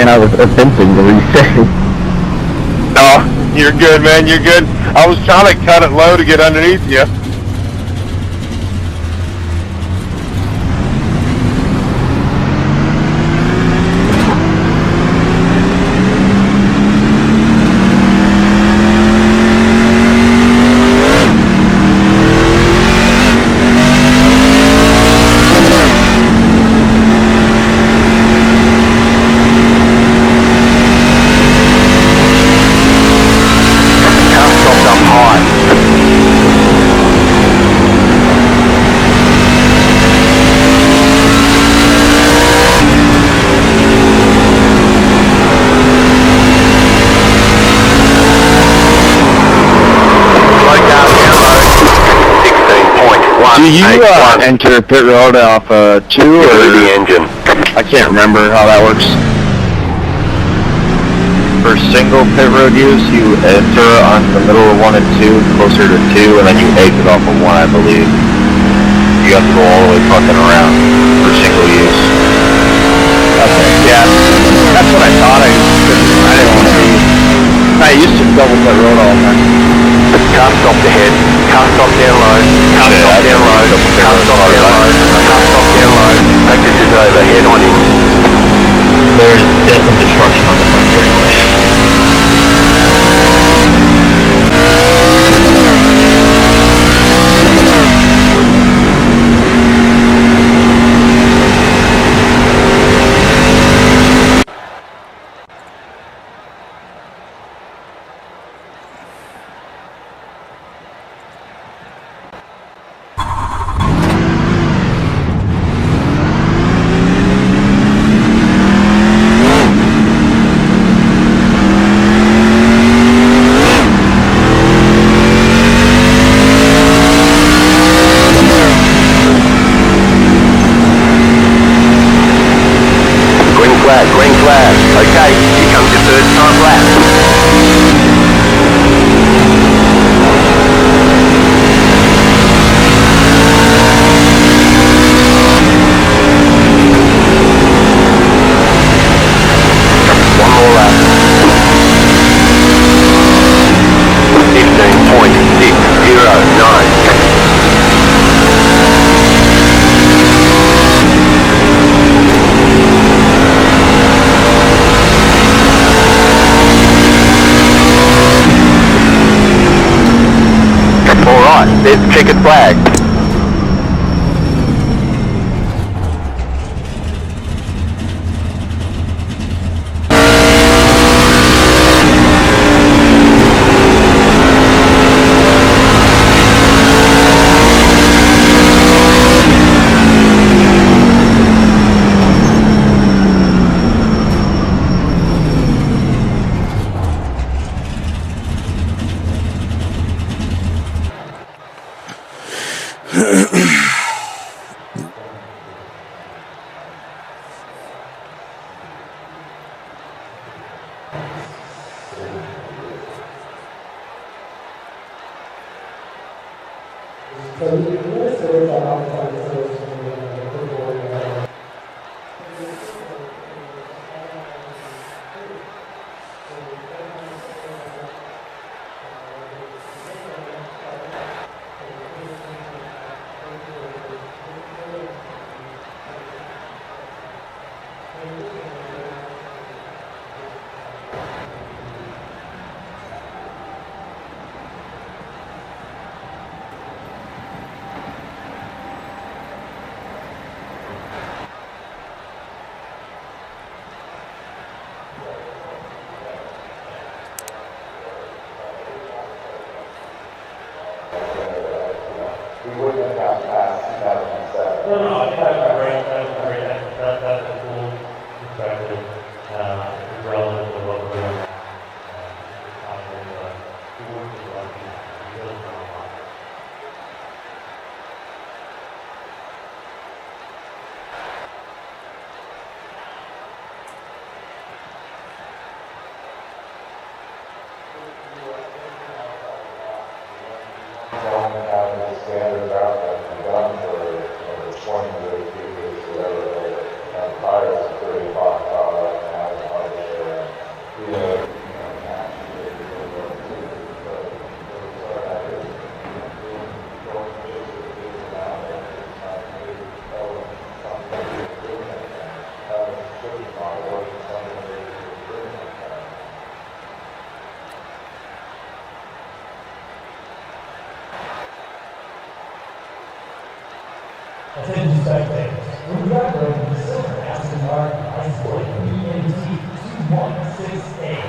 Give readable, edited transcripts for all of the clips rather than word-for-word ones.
man. I was attempting to reset. No, you're good, man. You're good. I was trying to cut it low to get underneath you. Do you enter pit road off 2 or the engine? I can't remember how that works. For single pit road use, you enter on the middle of 1 and 2, closer to 2, and then you exit off of 1, I believe. You have to go all the way fucking around for single use. Okay, yeah. That's what I thought. I didn't want to be. I used to double pit road all the time. Car stop ahead. Car stop down low. Car stop down low. Car stop down low. Car stop down low. Package is over. Head on in. There's death and destruction on the front straightaway. Green flag. Okay, here comes your third time lap. One more lap. 15.609. There's the checkered flag. Standard route that we've done for 20 years, whatever, and tires 35. Attention spectators, when you are ready to silver Aston Martin Ice Boy BNT 2168.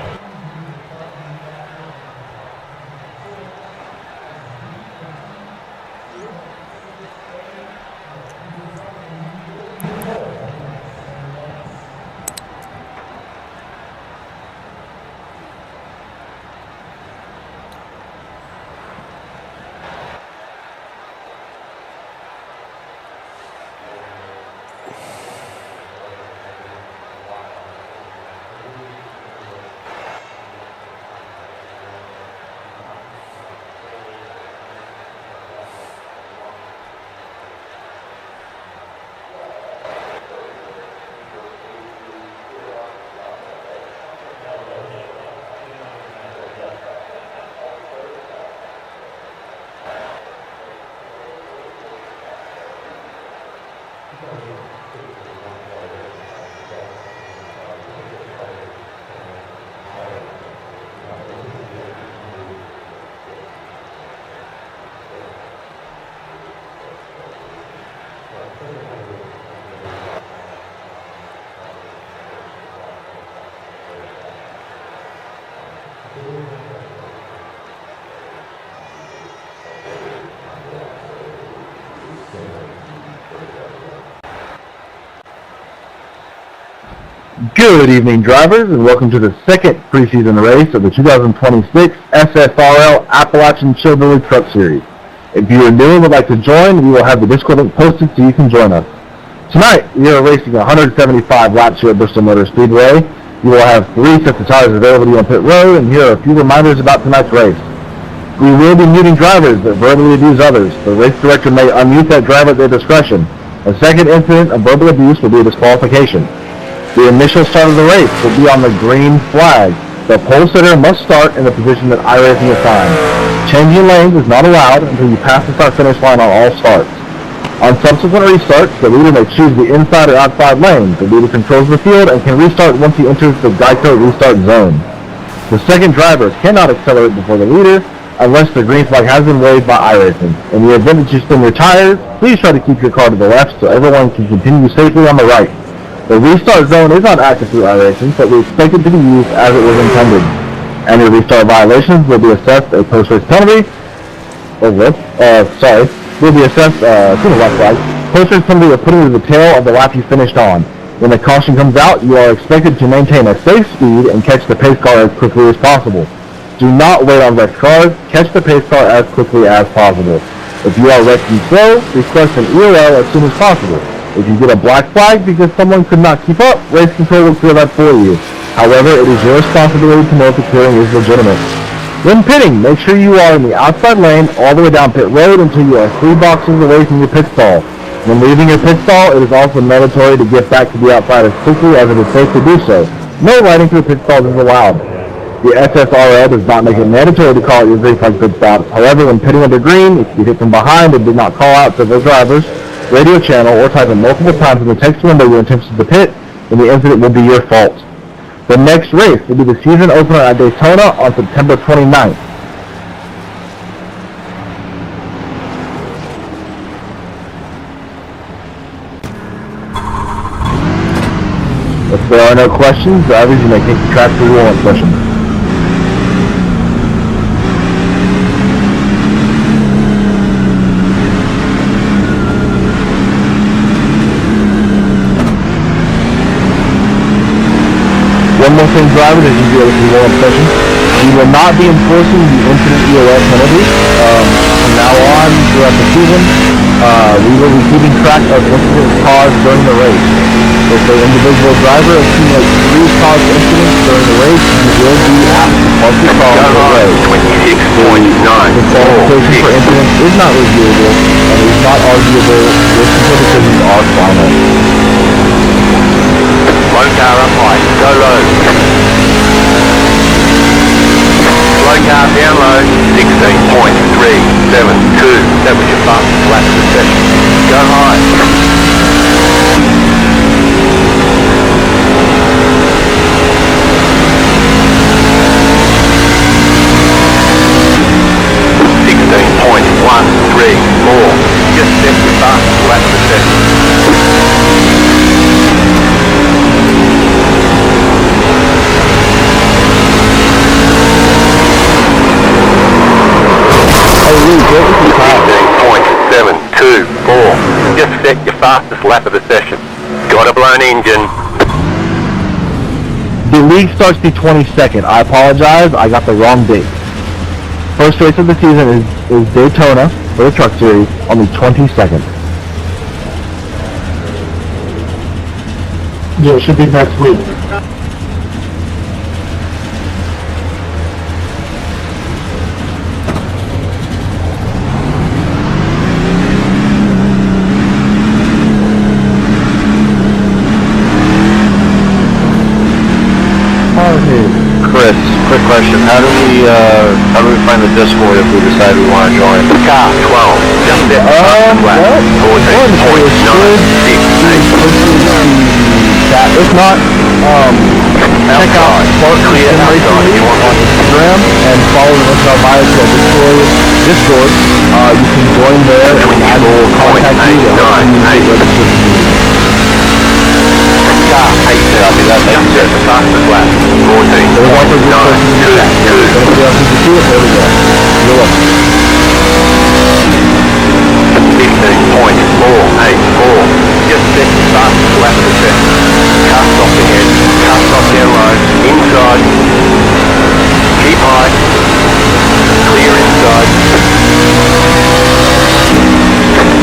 Good evening, drivers, and welcome to the second preseason race of the 2026 SSRL Appalachian Chillbilly Truck Series. If you are new and would like to join, we will have the Discord link posted so you can join us. Tonight, we are racing 175 laps here at Bristol Motor Speedway. You will have 3 sets of tires available on pit road, and here are a few reminders about tonight's race. We will be muting drivers that verbally abuse others. The race director may unmute that driver at their discretion. A second incident of verbal abuse will be a disqualification. The initial start of the race will be on the green flag. The pole sitter must start in the position that iRacing assigns. Changing lanes is not allowed until you pass the start-finish line on all starts. On subsequent restarts, the leader may choose the inside or outside lane. The leader controls the field and can restart once he enters the Geico restart zone. The second driver cannot accelerate before the leader unless the green flag has been waved by iRacing. In the event that you spin your tires, please try to keep your car to the left so everyone can continue safely on the right. The restart zone is not active through iRacing, but we expect it to be used as it was intended. Any restart violations will be assessed a post-race penalty. Will be assessed single lap flag. Post-race penalty will put it to the tail of the lap you finished on. When the caution comes out, you are expected to maintain a safe speed and catch the pace car as quickly as possible. Do not wait on wrecked cars. Catch the pace car as quickly as possible. If you are wrecking slow, request an EOL as soon as possible. If you get a black flag because someone could not keep up, race control will clear that for you. However, it is your responsibility to know if the clearing is legitimate. When pitting, make sure you are in the outside lane all the way down pit road until you are 3 boxes away from your pit stall. When leaving your pit stall, it is also mandatory to get back to the outside as quickly as it is safe to do so. No riding through pit stalls is allowed. The SSRL does not make it mandatory to call out your green flag pit stops. However, when pitting under green, if you hit from behind and did not call out to those drivers, radio channel, or type in multiple times in the text window your intentions to pit, then the incident will be your fault. The next race will be the season opener at Daytona on September 29th. If there are no questions, drivers, you may take the track for your warm session. One more thing, drivers, as you do with your warm session, we will not be enforcing the incident EOL penalty. From now on, throughout the season, we will be keeping track of incidents caused during the race. If the individual driver accumulates 3 caused incidents during the race, you will be asked to park your car for the race. The disqualification for incidents is not reviewable and is not arguable. Race control decisions are final. Low car up high, go low. Slow car down low, 16.372. That was your fastest lap of the session. Go high. 16.134. Just set your fastest lap of the session. what was the time? 15.724. Just set your fastest lap of the session. Got a blown engine. The league starts the 22nd. I apologize, I got the wrong date. First race of the season is Daytona for the Truck Series on the 22nd. Yeah, it should be next week. Chris, quick question. How do we find the Discord if we decide we want to join? Car 12. Just set the fastest lap. 14.968. If not, check out Spark Clear Racing League on Instagram and follow the link in our bio to our Discord. You can join there and I will contact you to help you register. Car 8. Just set the fastest lap. 15.484. Just set the fastest lap of the session. Car stop ahead. Car stop down low. Inside. Keep high. Clear inside.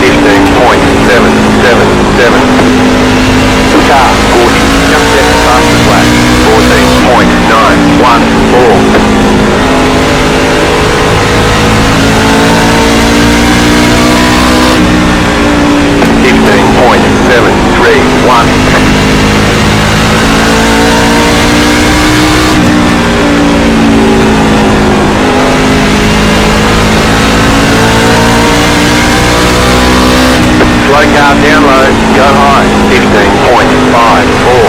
15.777. Car 40. Just set the fastest lap. 14.914. 15.731. Slow car down low, go high. 15.54.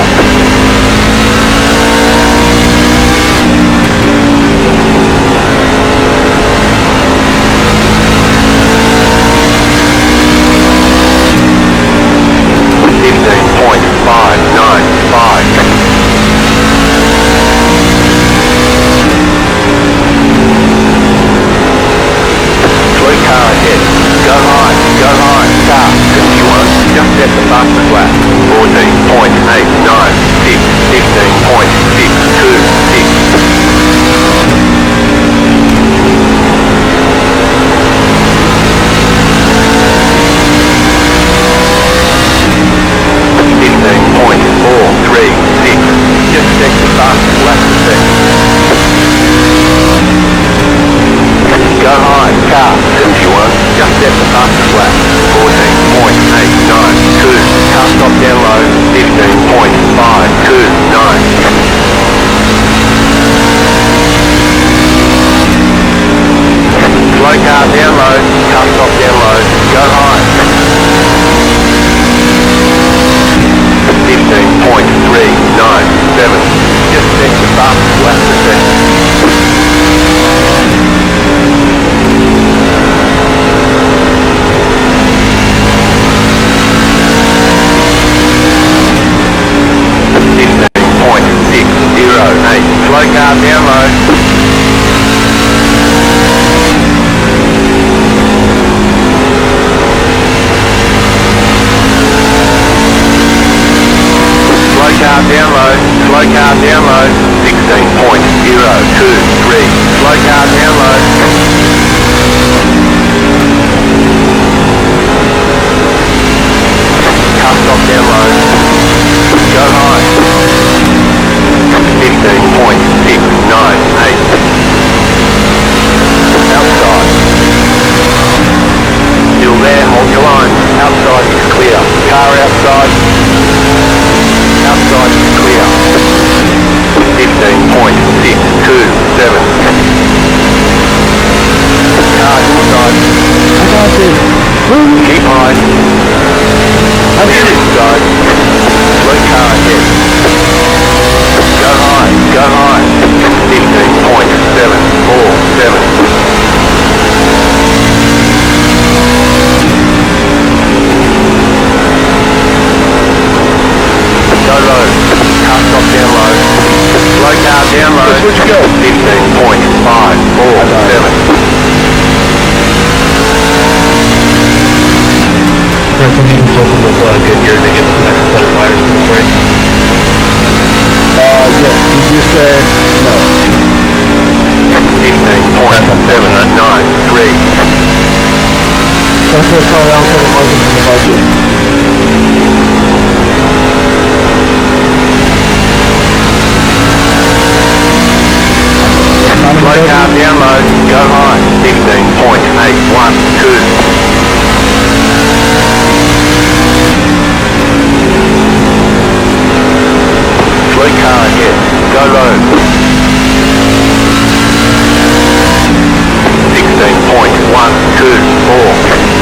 15.698. SSRL credit margins in the budget. Slow car down low, go high, 15.812. Slow car ahead, go low. 16.124.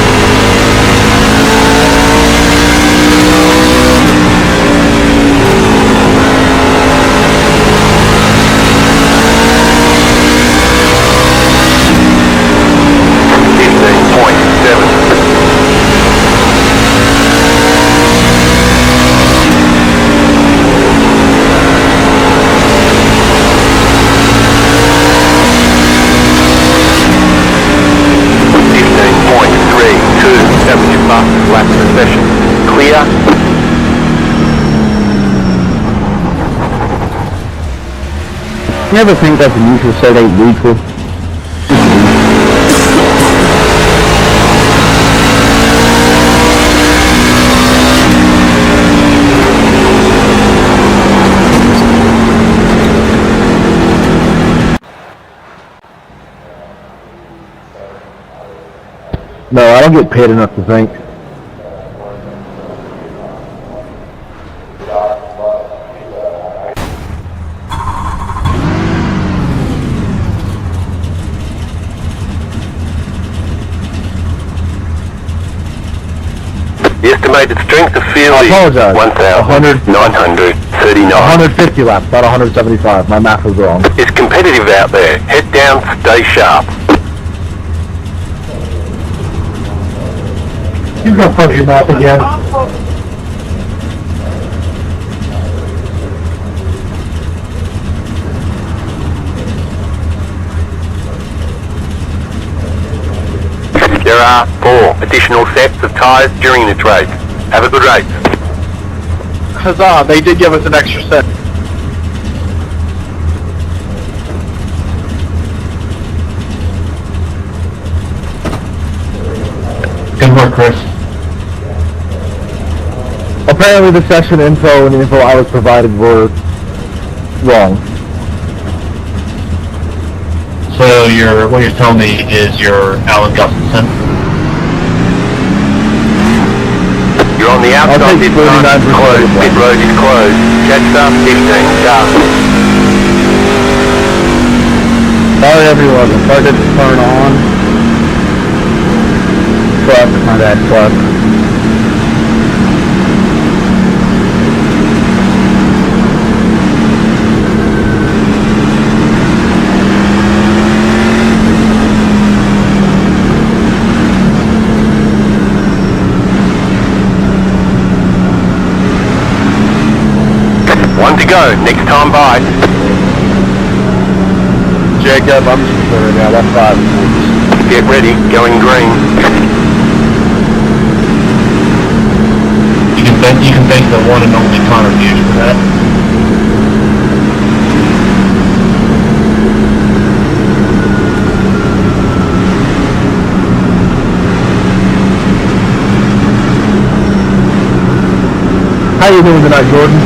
Lap session. Clear. You ever think that the neutral set ain't neutral? No, I don't get paid enough to think. The estimated strength of field I apologize. 1,939. 150 laps, not 175. My math was wrong. It's competitive out there. Head down, stay sharp. You're gonna fuck your mouth again. There are 4 additional sets of tyres during this race. Have a good race. Huzzah, they did give us an extra set. Good work, Chris. Apparently the session info and the info I was provided were wrong. So what you're telling me is you're Alan Gustafson? You're on the outside I'll take pit front, 49% closed. Pit road is closed. Catch up, 15, sharp. Sorry everyone, the car didn't turn on. Truck, my bad, truck. One to go, next time by. Jacob, I'm just right now, that's 5. Get ready, going green. You can thank the one and only Connor Hughes for that. How you doing tonight, Jordan?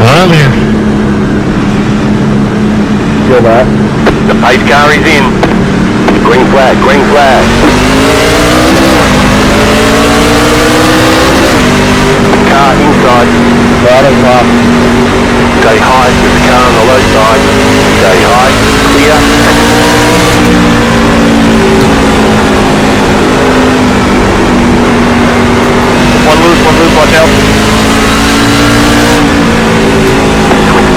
I'm here. Feel that? The pace car is in. Green flag, green flag. Car inside. Right on top. Stay high with the car on the low side. Stay high, clear. One loose, watch out.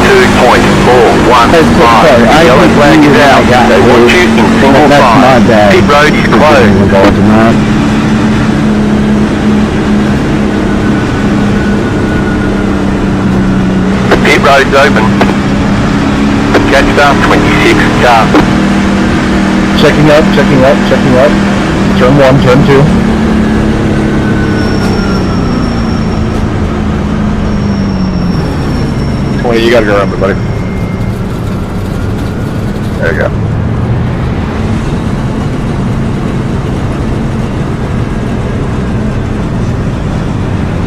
22.415. I Yellow think flag you is out. got They it. want you in single That's my file. bad. Pit road is closed. Pit road's open. Catch start 26, car. Checking up, checking up, checking up. Turn 1, turn 2. You gotta go around, buddy. There you go.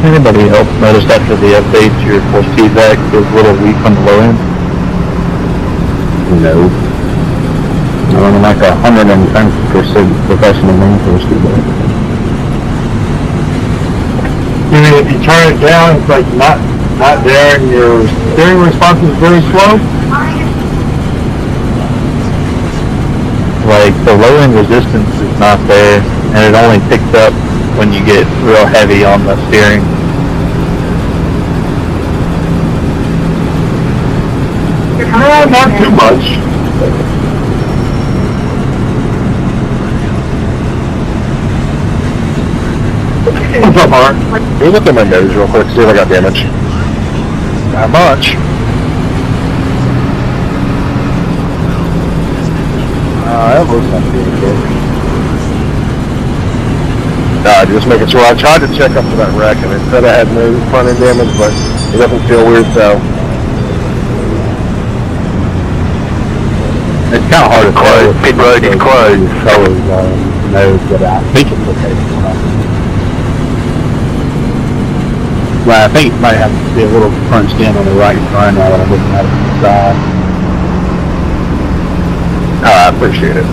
Anybody else notice after the updates your force feedback is a little weak on the low end? No. I'm running like 110% professional main force feedback. If you turn it down, it's like not there, and your steering response is very slow. Like the low end resistance is not there, and it only picks up when you get real heavy on the steering. No, not too much. What's up, Mark? Can you look at my nose real quick, see if I got damage? Not much. That was not being good. Just making sure. I tried to check up for that wreck, and it said I had no front end damage, but it doesn't feel weird, so. It's kind of hard to Closed. Pit road is closed. Colors knows that I think it's okay. Well, I think it might have to be a little crunched in on the right front now that I'm looking at it from the side. I appreciate it.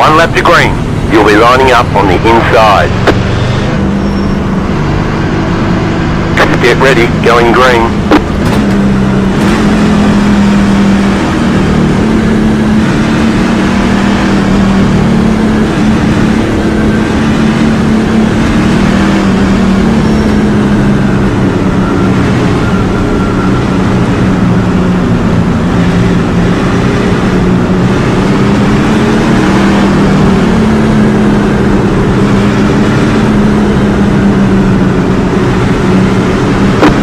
One lap to green. You'll be lining up on the inside. Get ready, going green.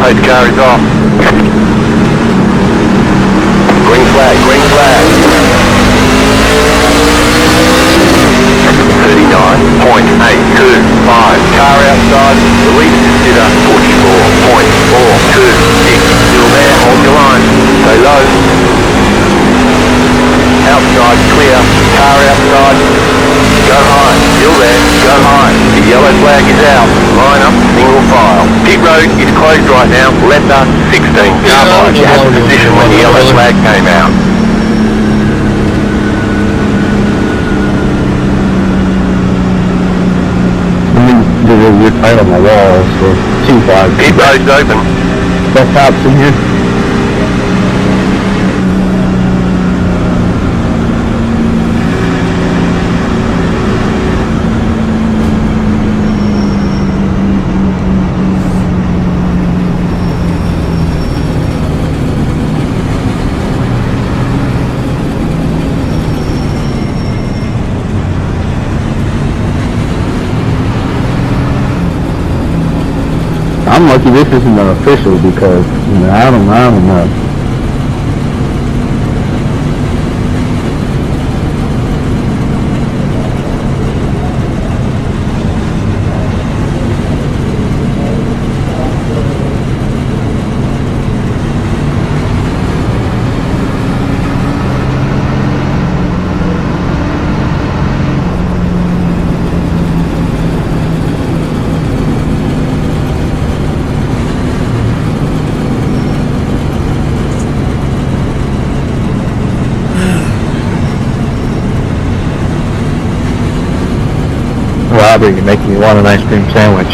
Pace car is off. Green flag, green flag. 39.825. Car outside, release consider 44.426. Still there, hold your line. Stay low. Outside, clear. Car outside. Go high. Still there. Go high. The yellow flag is out. Line up, single file. Pit road is closed right now. Letter 16. Carbide. You had the position when the yellow flag came out. You're tight on the wall, so 2-5. Pit road's open. That's out in here. I'm lucky this isn't an official because, you know, I don't know. Robert, you're making me want an ice cream sandwich.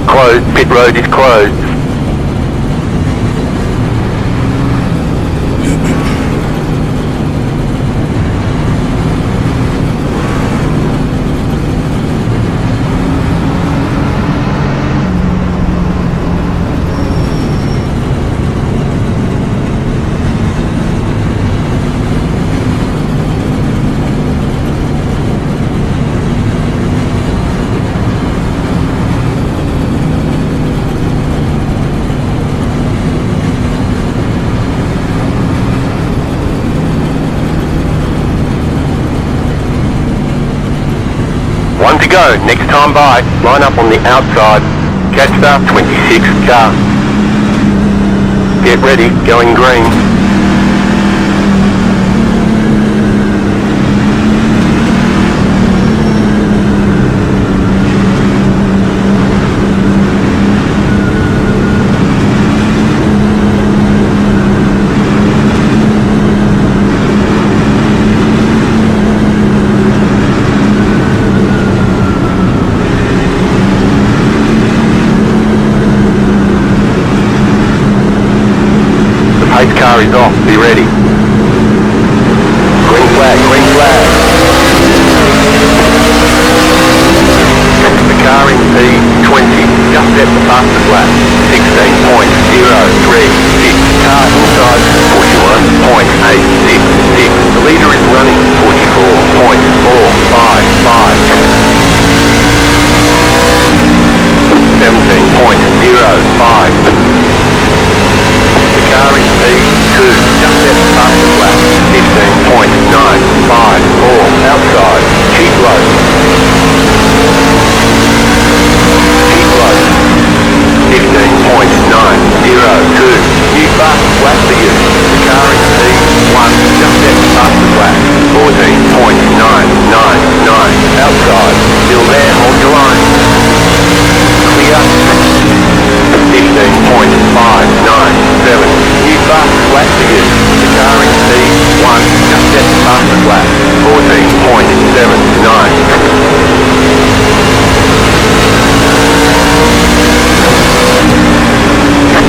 Closed. Pit road is closed. One to go, next time by, line up on the outside. Catch the 26 car. Get ready, going green. Pace car is off, be ready. Green flag, green flag. The car in P20, just set the fastest lap. 16.036. Car inside 41.866. The leader is running 44.455. 17.05. The car is P2, just set the fastest lap, 15.954, outside, keep low. Keep low, 15.902, new fastest lap for you. The car is P1, just set the fastest lap, 14.999, outside, still there, hold your line. Clear. 15.597. New fastest lap for you. The car in P1, just set the fastest lap. 14.79.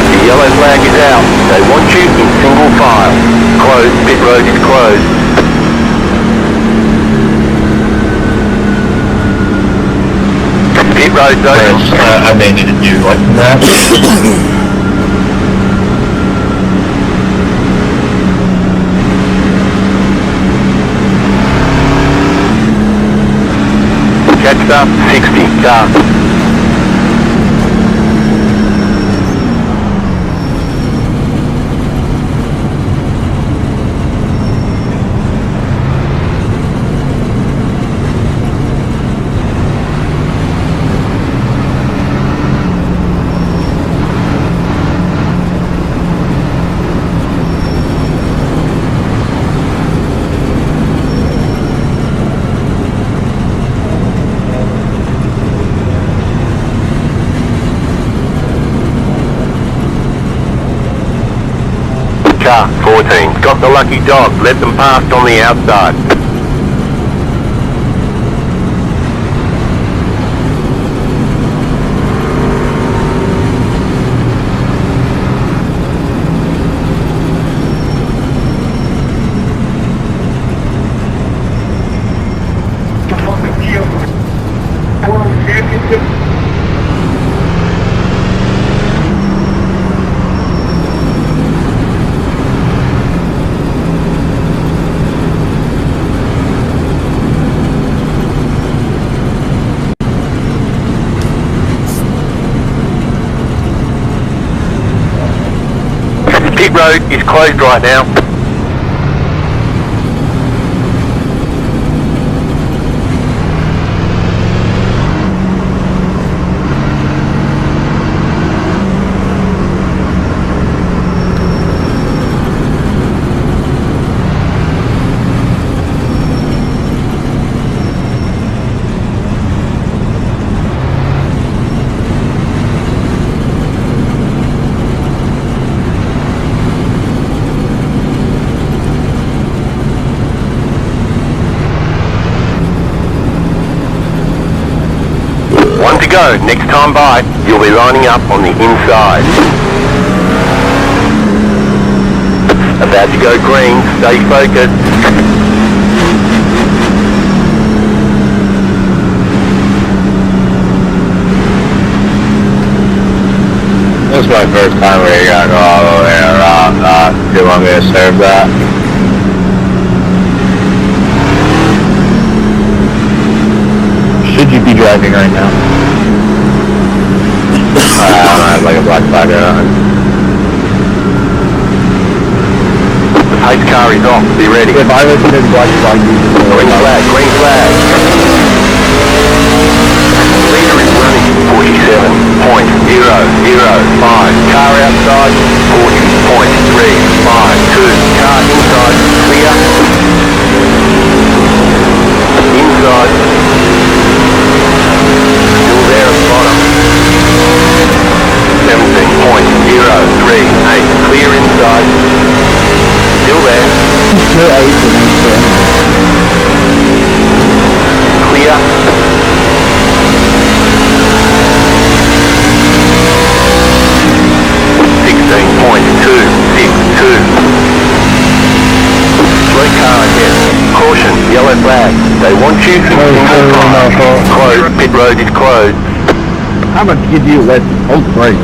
The yellow flag is out. They want you in single file. Closed, pit road is closed. Pit road's open. I may need to do like that. Catch up, 60 car. Car 14, got the lucky dog, let them past on the outside. Pit road is closed right now. One to go, next time by, you'll be lining up on the inside. About to go green, stay focused. This is my first time where you gotta go all the way around. Do you want me to serve that? Should you be driving right now? I don't have like a black flag on. The pace car is off, be ready. If I listen to the black flag, Green flag, green flag. yellow flag. They want you in single file. Closed, pit road is closed. I'm gonna give you let oh great.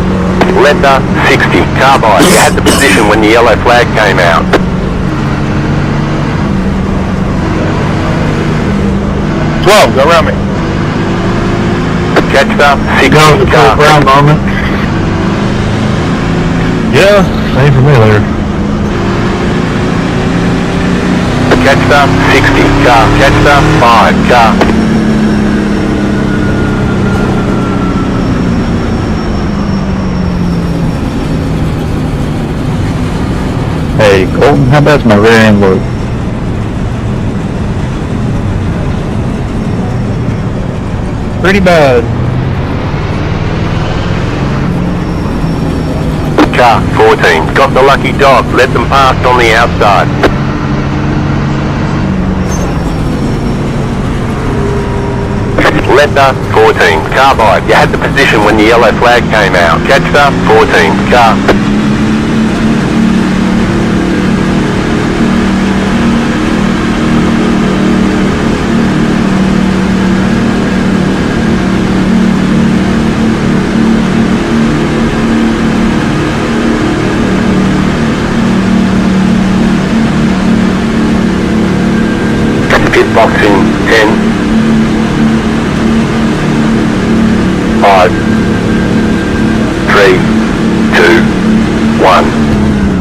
Letter 60, carbide. You had the position when the yellow flag came out. Go around me. Catch the 60 Go to the car. brown moment. Yeah, same for me later. Catch the 60 car. Catch the 5 car. Hey, Colton, how bad's my rear end look? Pretty bad. Car 14. Got the lucky dog. Let them pass on the outside. Letter 14. Carbide. You had the position when the yellow flag came out. Catch the 14 car. Pit boxing 10, 5, 3, 2, 1.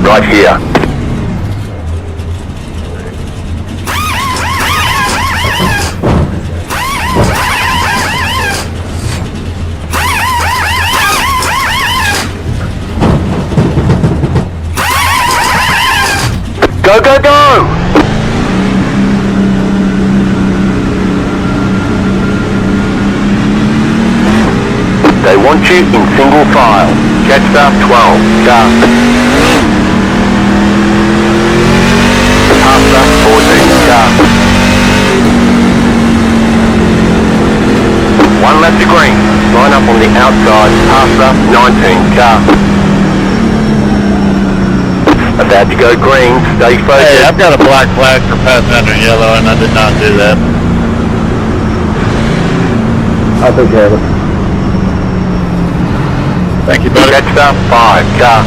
Right here. Go, go, go! They want you in single file. Catch the 12 car. Pass the 14 car. One left to green. Line up on the outside. Pass the 19 car. About to go green. Stay focused. Hey, I've got a black flag for passing under yellow, and I did not do that. I'll take care of it. Thank you, buddy. Catch the 5 car.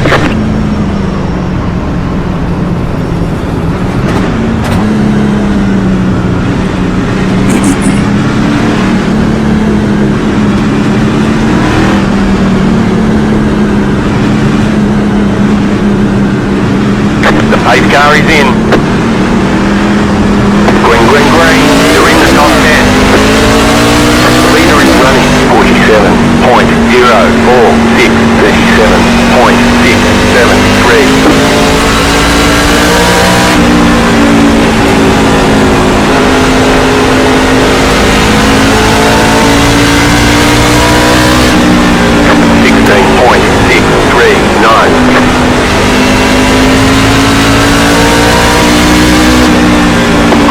The pace car is in. Green, green, green. You're in the top 10. The leader is running 47.046,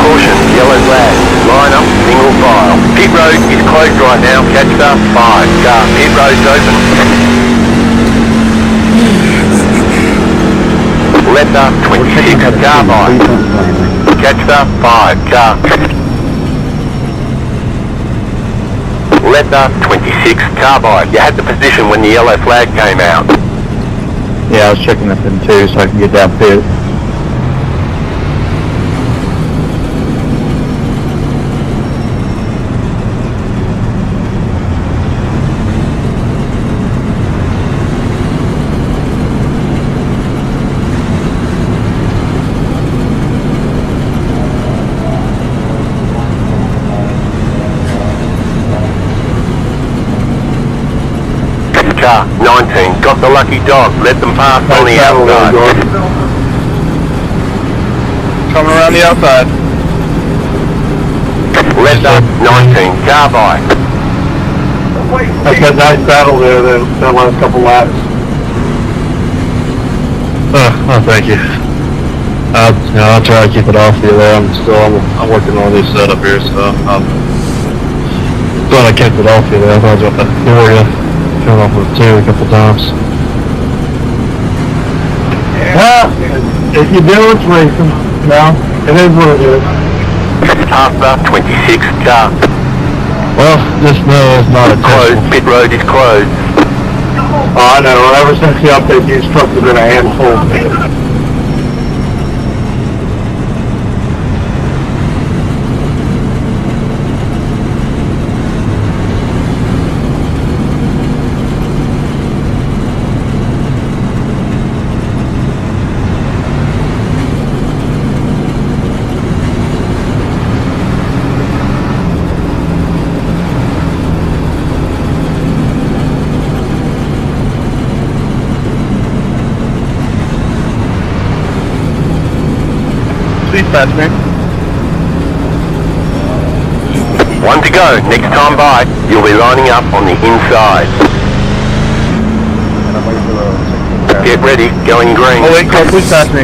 Caution, yellow flag. Line up, single file. Pit road is closed right now. Catch the 5 car. Pit road's open. Letter 26 carbide. Catch the 5 car. Letter 26 carbide. You had the position when the yellow flag came out. Yeah, I was checking this in too, so I can get down pit. Car 19. Got the lucky dog. Let them pass on the outside. Coming around the outside. Letter 19 carbide. That's that nice battle there, that last couple laps. Oh, thank you. I'll try to keep it off you there. I'm working on a new setup here, so I'm glad I kept it off you there. I thought I was going to bore you. Turn off with 2 a couple times. Well, if you do, it's racing. No, it is what it is. past the 26th car. Well, just know it's not a Closed. test. Pit road is closed. Oh, I know. Ever since the update, these trucks have been a handful. Please pass me. One to go. Next time by, you'll be lining up on the inside. And I'm waiting for the 16 Get ready. Going green. Oh wait, car, please pass me.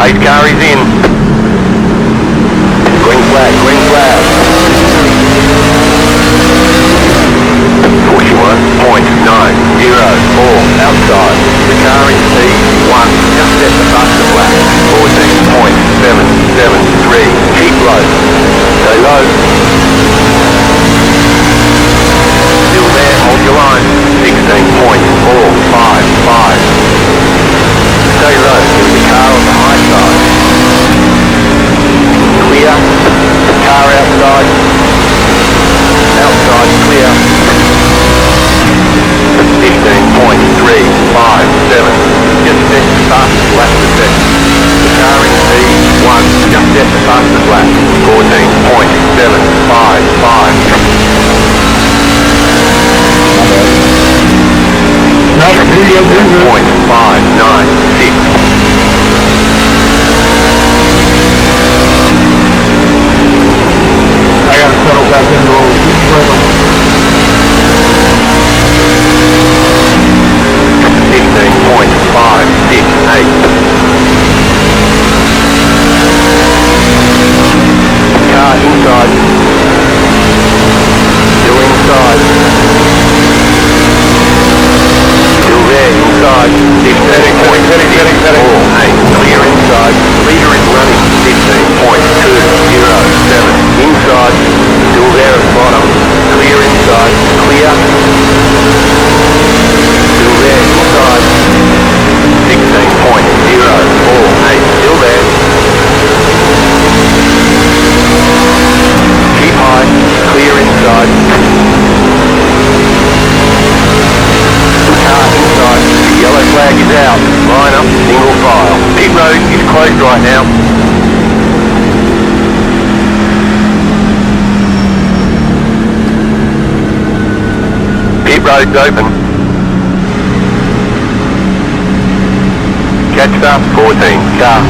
Pace car is in. Green flag, green flag. 41.904 outside. The car in P1 just at the faster flag. 14.773. Keep low. Stay low. Still there, hold your line. 16.455. Stay low, get the car on the high side. Clear. Car outside. Outside clear. 15.357. Just set the fastest lap to set. The car in P1 just set the fastest lap. 14.755. Point 596. I gotta settle back in the road. 15.568. Car inside. Still inside. Still there inside. 15.648. Clear inside. Leader is running. 15.207. Inside. Still there at bottom. Clear inside. Clear. Still there inside. 16.048. Still there. Keep high. Clear inside. Car inside. The yellow flag is out. Line up. Single file. Pit road is closed right now. Pit road's open. Catch start 14. Car.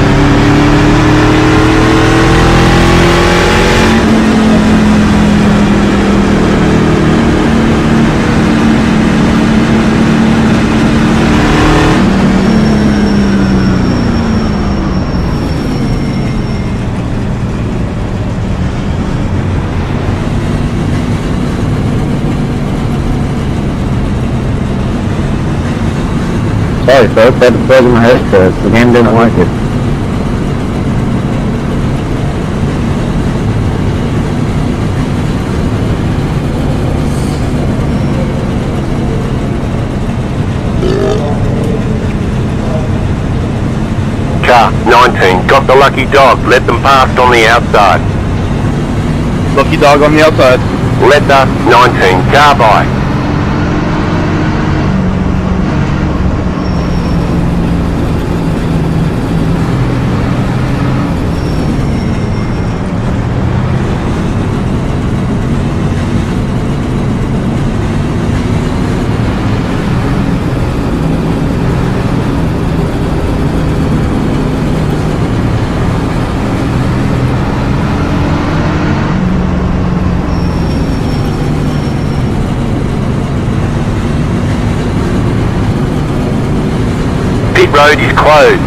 Sorry folks, I had to plug in my headset. The game didn't like it. Car 19. Got the lucky dog. Let them past on the outside. Lucky dog on the outside. Let the 19 car by. Pit road is closed.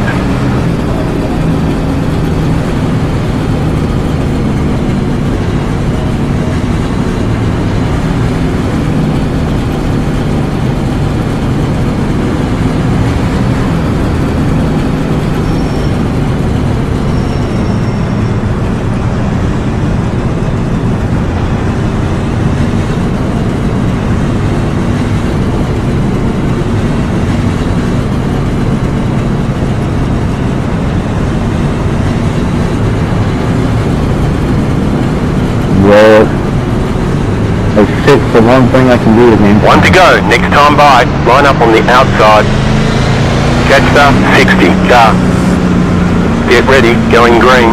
Well, they fixed the one thing I can do with him. One to go. Next time by, line up on the outside. Catch the 60 car. Get ready, going green.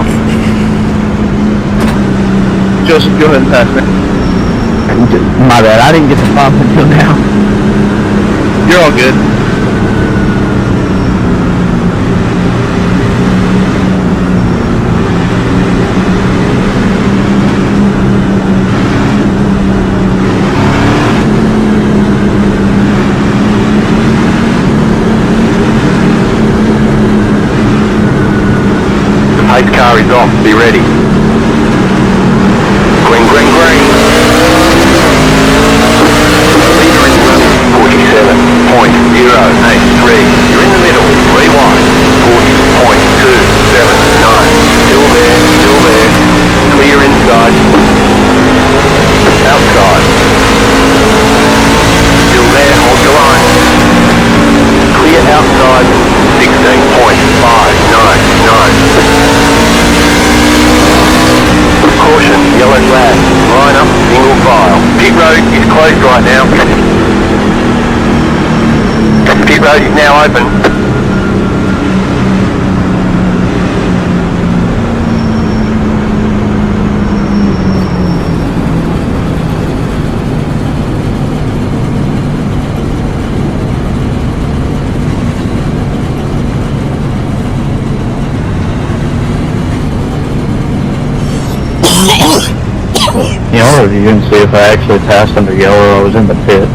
Joseph, go ahead and pass me. My bad, I didn't get the bump until now. You're all good. Pace car is off. Be ready. Green, green, green. Leader is running. 47.083. You're in the middle. 3 wide. 40.279. Still there. Still there. Clear inside. Outside. Still there. Hold your line. Clear outside. 16.599. Caution, yellow flag. Line up, single file. Pit road is closed right now. Pit road is now open. You know, you can see if I actually passed under yellow or I was in the pit.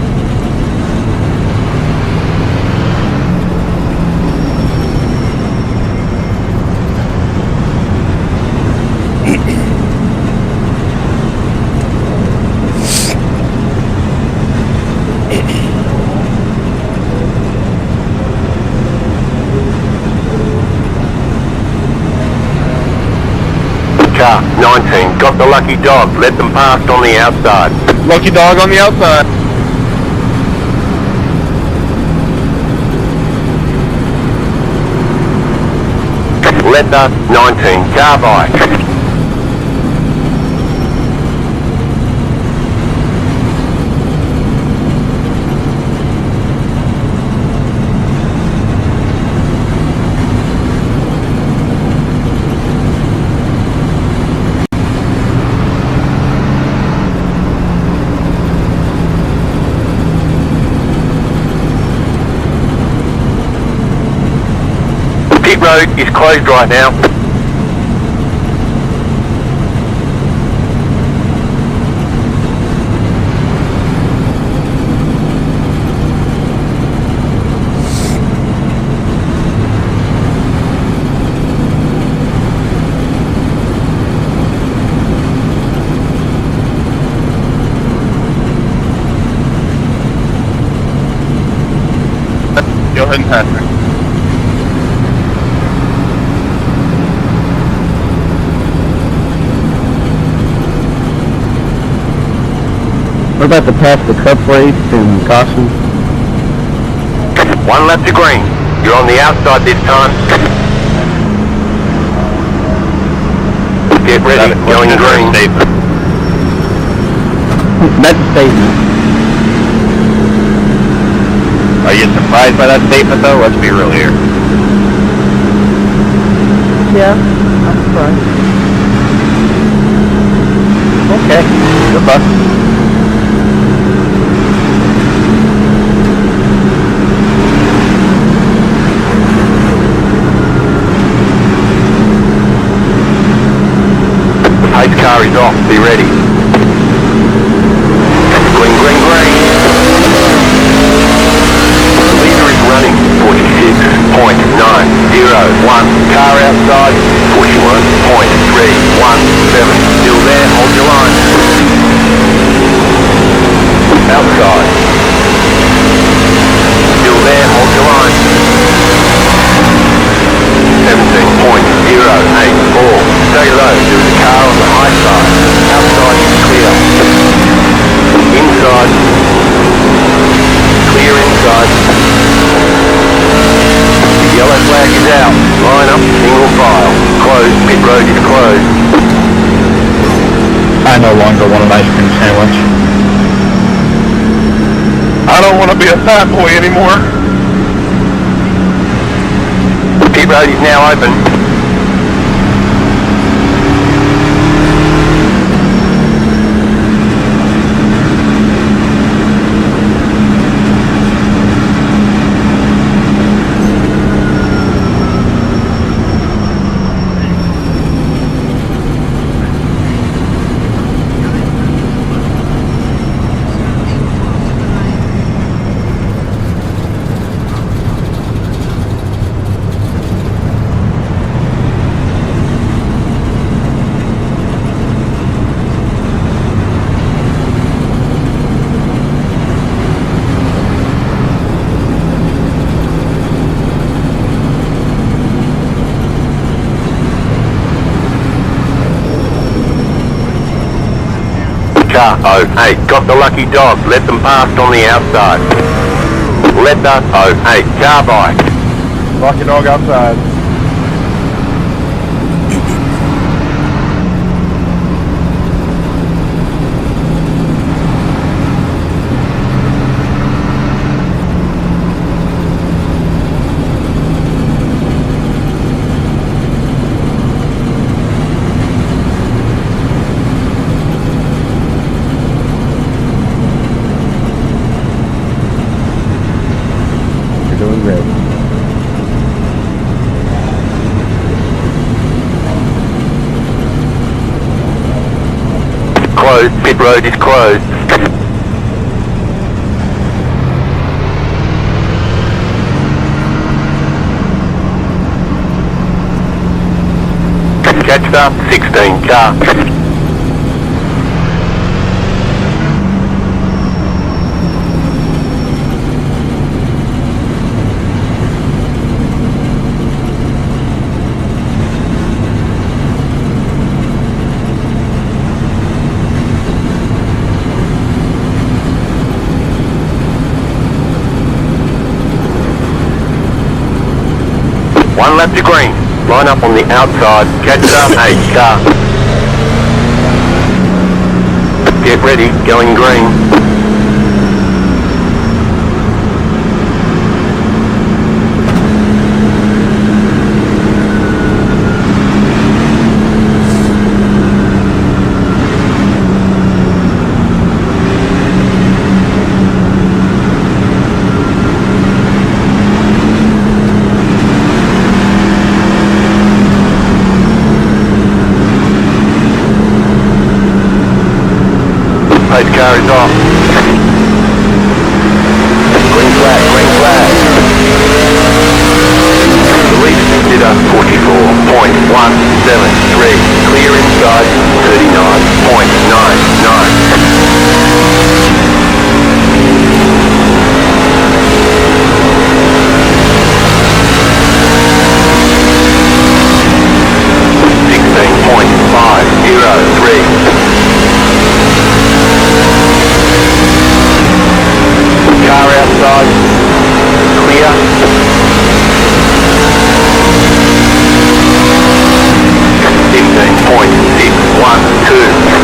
Car 19, got the lucky dog. Let them pass on the outside. Lucky dog on the outside. Let the 19 car by. Pit road is closed right now. Go ahead and pass me. We're about to pass the cup race and caution. One left to green. You're on the outside this time. Get ready, going green. That's a statement. Are you surprised by that statement, though? Let's be real here. Yeah, I'm surprised. Okay, goodbye. Pace car is off. Be ready. Green, green, green. Leader is running. 46.9. I no longer want an ice cream sandwich. I don't want to be a fat boy anymore. Pit road is now open. Oh, hey, got the lucky dog. Let them past on the outside. Let the, oh, hey, car by. Lucky dog outside. Doing great. Closed, pit road is closed. Catch up, 16 car. One left to green. Line up on the outside. Catch up, 8 car. Get ready, going green. Pace car is off. Green flag, green flag. Release consider 44.173. Clear inside 16.503. Car outside, clear. 15.612.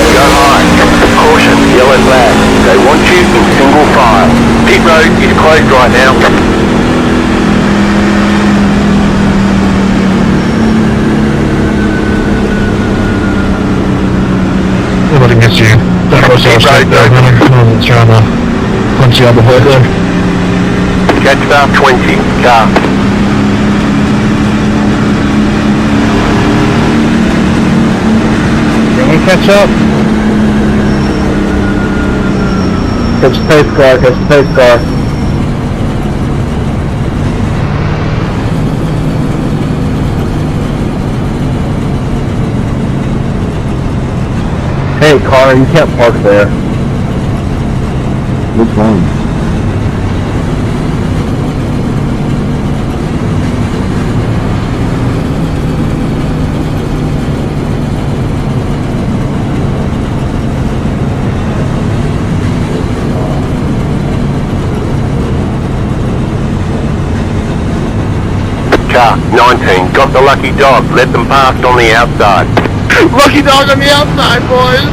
Go high. Caution, yellow flag. They want you in single file. Pit road is closed right now. Nobody gets you. That goes all straight down. I wasn't trying to punch you out the hood there. Catch star 20, car. Can we catch up? Catch the pace car, catch the pace car. Hey, Connor, you can't park there. Which one? Car 19, got the lucky dog, let them past on the outside. Lucky dog on the outside, boys!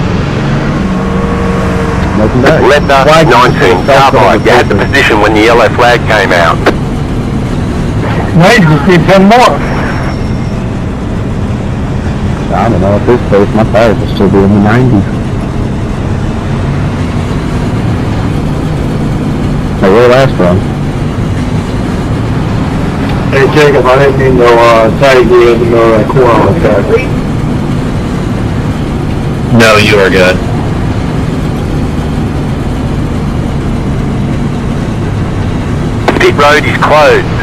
Welcome back. Letter 19, Carbide, you had the position when the yellow flag came out. Now you just need 10 more. I don't know, at this pace, my tires will still be in the 90s. Hey, where last run? Hey Jacob, I didn't mean to tag you in the middle of that corner like that. No, you are good. Pit road is closed.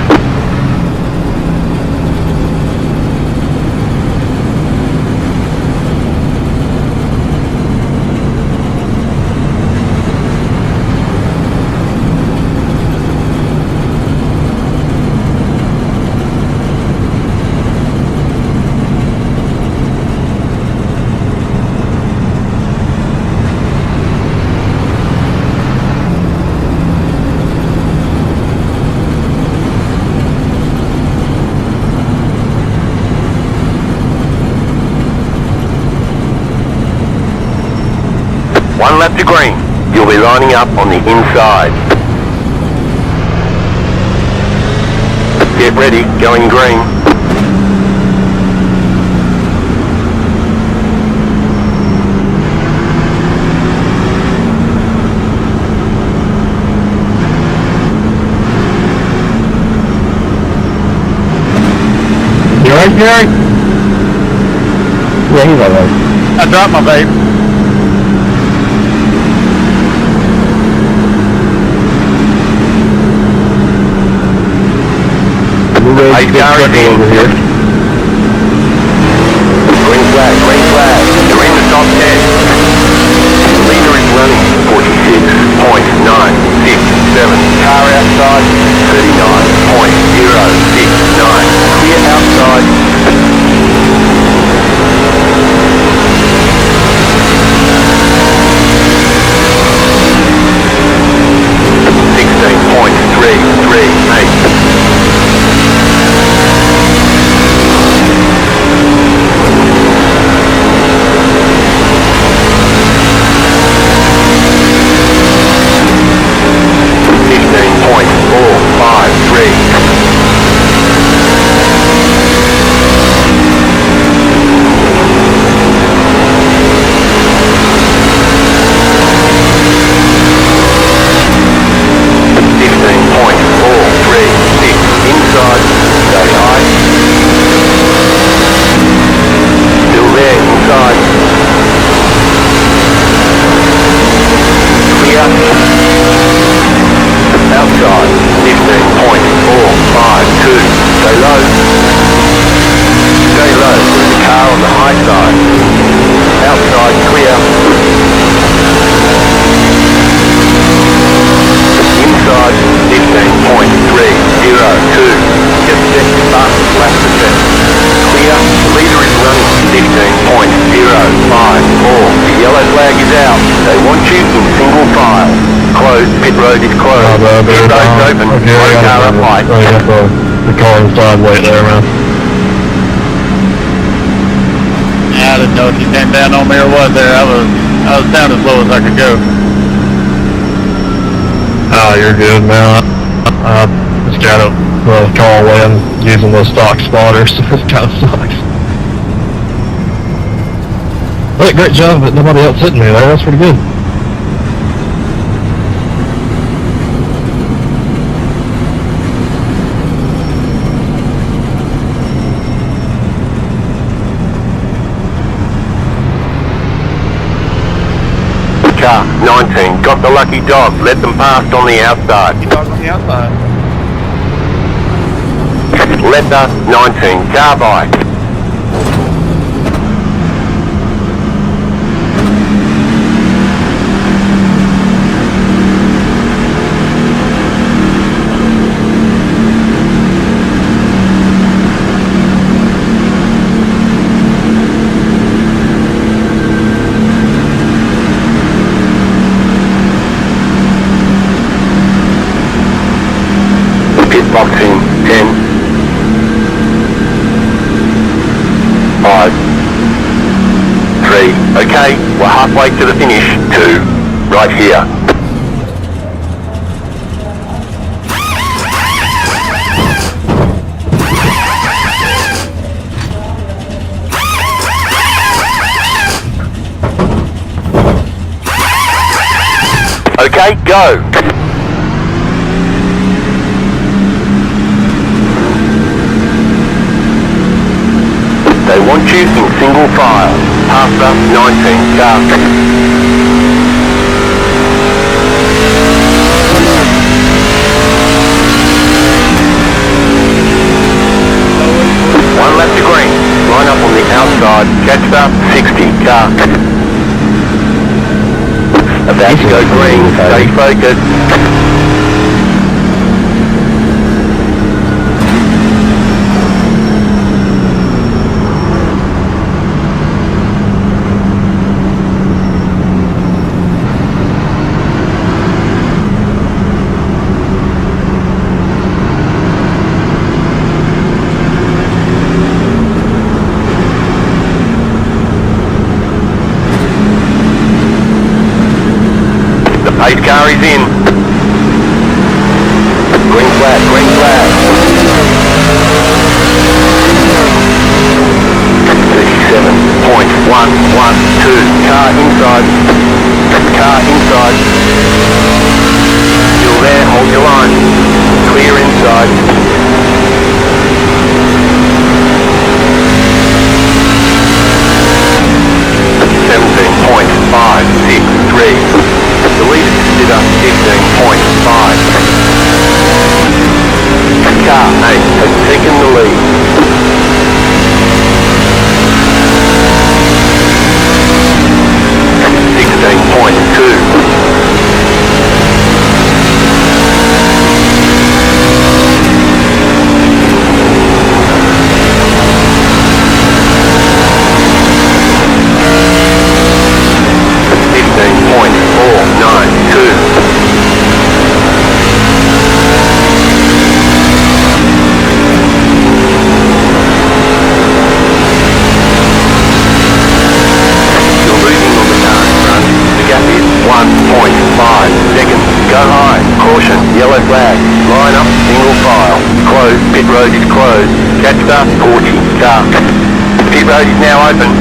One lap to green. You'll be lining up on the inside. Get ready, going green. You alright, Gary? Yeah, he's alright. I dropped my vape. Hey, Gary, over here. Green flag, green flag. You're in the top 10. The leader is running 46.967. Car outside 39.069. Clear outside. The car inside right there, man. Yeah, I didn't know if you came down on me or what there. I was down as low as I could go. Oh, you're good, man. I just got to throw the car away and using those stock spotters, so it kind of sucks. But great job, but nobody else hitting me there. That's pretty good. Car 19, got the lucky dog, let them past on the outside. Dog on the outside. Letter 19, Carbide. Boxing 10. 5, 3. Okay, we're halfway to the finish. 2, right here. Okay, go. They want you in single file. After 19 cars. One left to green. Line up on the outside. Catch up 60 cars. About to go green. Stay focused. Pace car is in. Green flag, green flag. 37.112. Car inside. Car inside. Still there, hold your line. Clear inside. The lead is up 15.5. Car 8 has taken the lead. Yellow flag. Line up, single file. Closed. Pit road is closed. Catch up, 40. Car. Pit road is now open.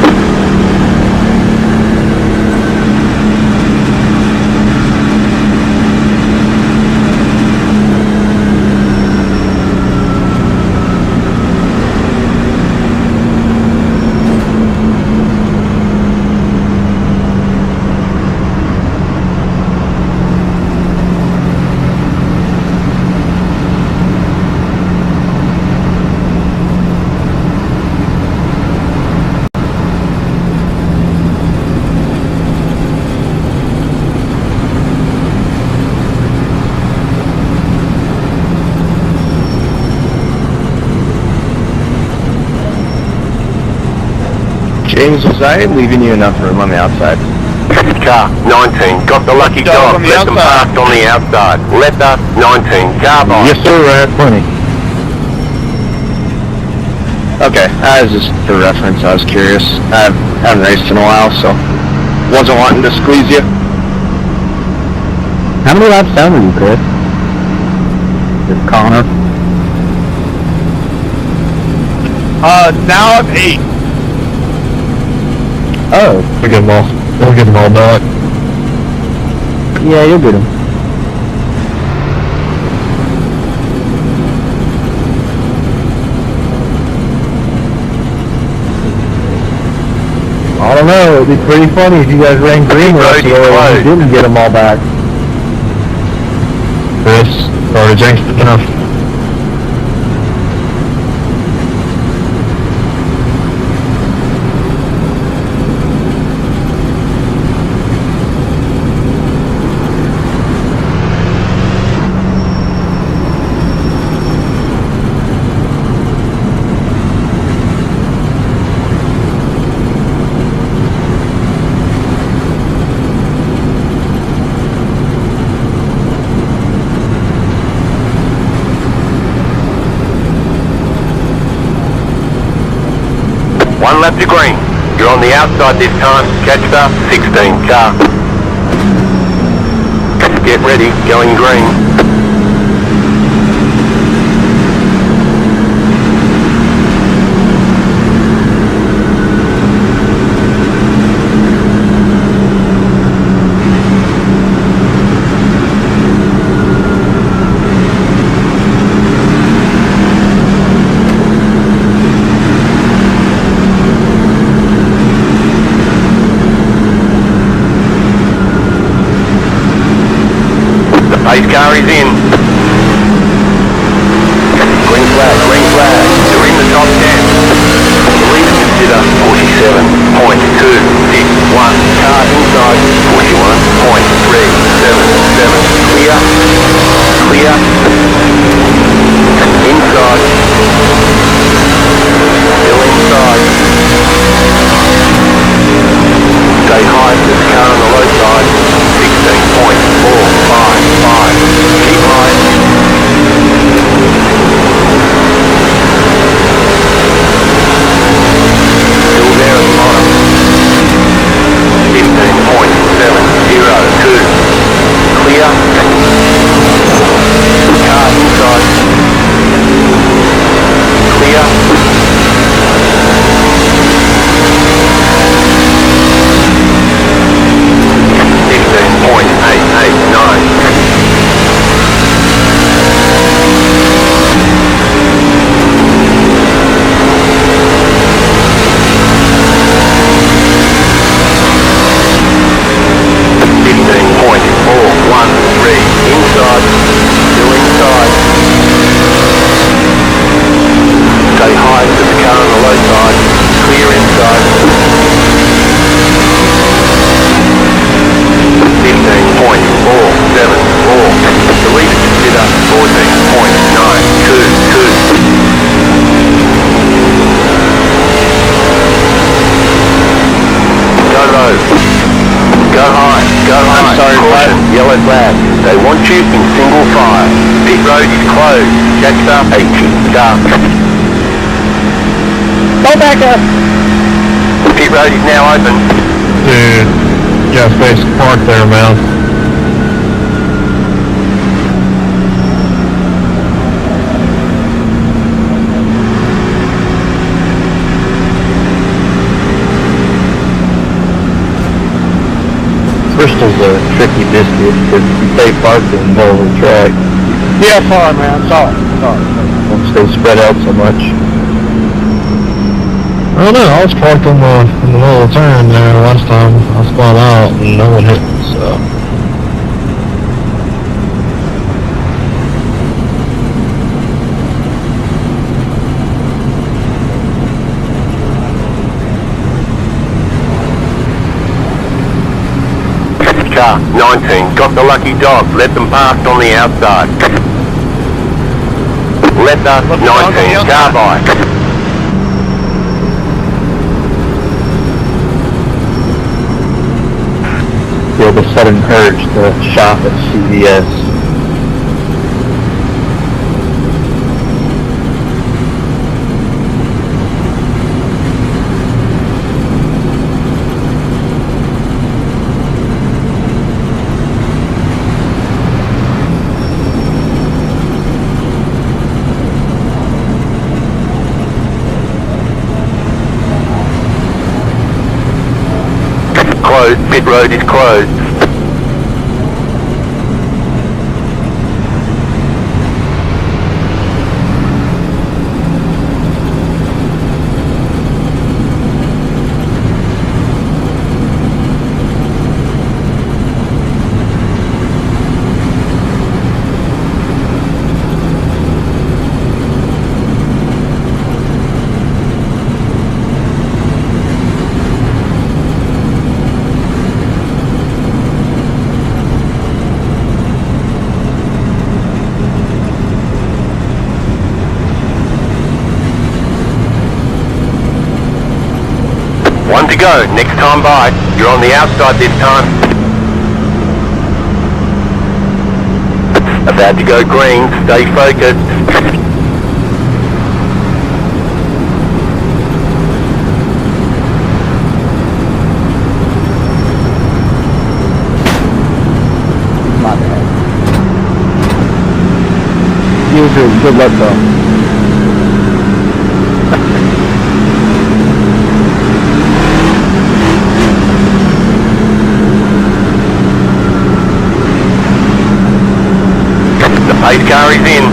James, was I leaving you enough room on the outside? Car 19, got the lucky dog. Let them parked on the outside. Letter 19, car by. Yes, sir. I have plenty. Okay, that was just for reference. I was curious. I haven't raced in a while, so wasn't wanting to squeeze you. How many laps down were you, Chris? It's Connor. Now I'm 8. Oh. We'll get them all. We'll get them all back. Yeah, you'll get him. I don't know, it'd be pretty funny if you guys ran green right away and you didn't get them all back. Chris, already jinxed it enough. 1 lap to green. You're on the outside this time. Catch the 16 car. Get ready, going green. Pace car is in. Green flag, green flag. You're in the top 10. Lead consider 47.261. Car inside 41.377. Clear. Clear. Inside. Still inside. Stay high to the car on the low side. 16.455. Keep high. Still there at the bottom. 15.702. Clear. Car inside. Clear. 9. Caution, yellow flag. They want you in single file. Pit road is closed. Catch up, 80. Start. Go back up. Pit road is now open. Dude, you got space to park there, man. Bristol's a tricky biscuit because you stay parked in the middle of the track. Yeah, sorry, man. Sorry. Once they spread out so much. I don't know, I was parked in the middle of the turn there last time. I spun out and no one hit me, so. Car 19, got the lucky dog, let them past on the outside. Let the 19 car by. Feel the sudden urge to shop at CVS. Closed, pit road is closed. One to go, next time by. You're on the outside this time. About to go green, stay focused. Good luck, though. The pace car is in.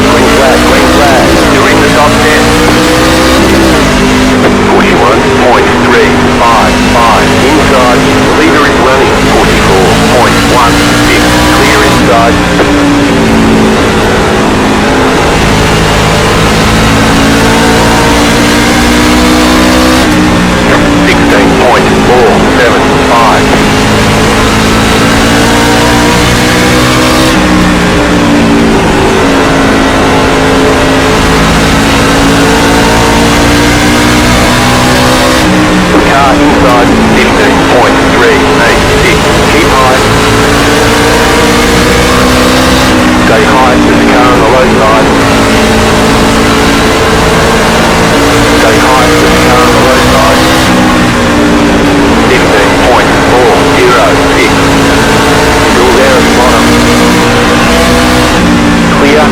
Green flag, green flag. You're in the top 10. 41.355. Inside. The leader is running. 44.16. Clear inside. Inside 15.386. Keep high. Stay high. There's a car on the low side. Stay high. There's a car on the low side. 15.406. Still there at the bottom. Clear.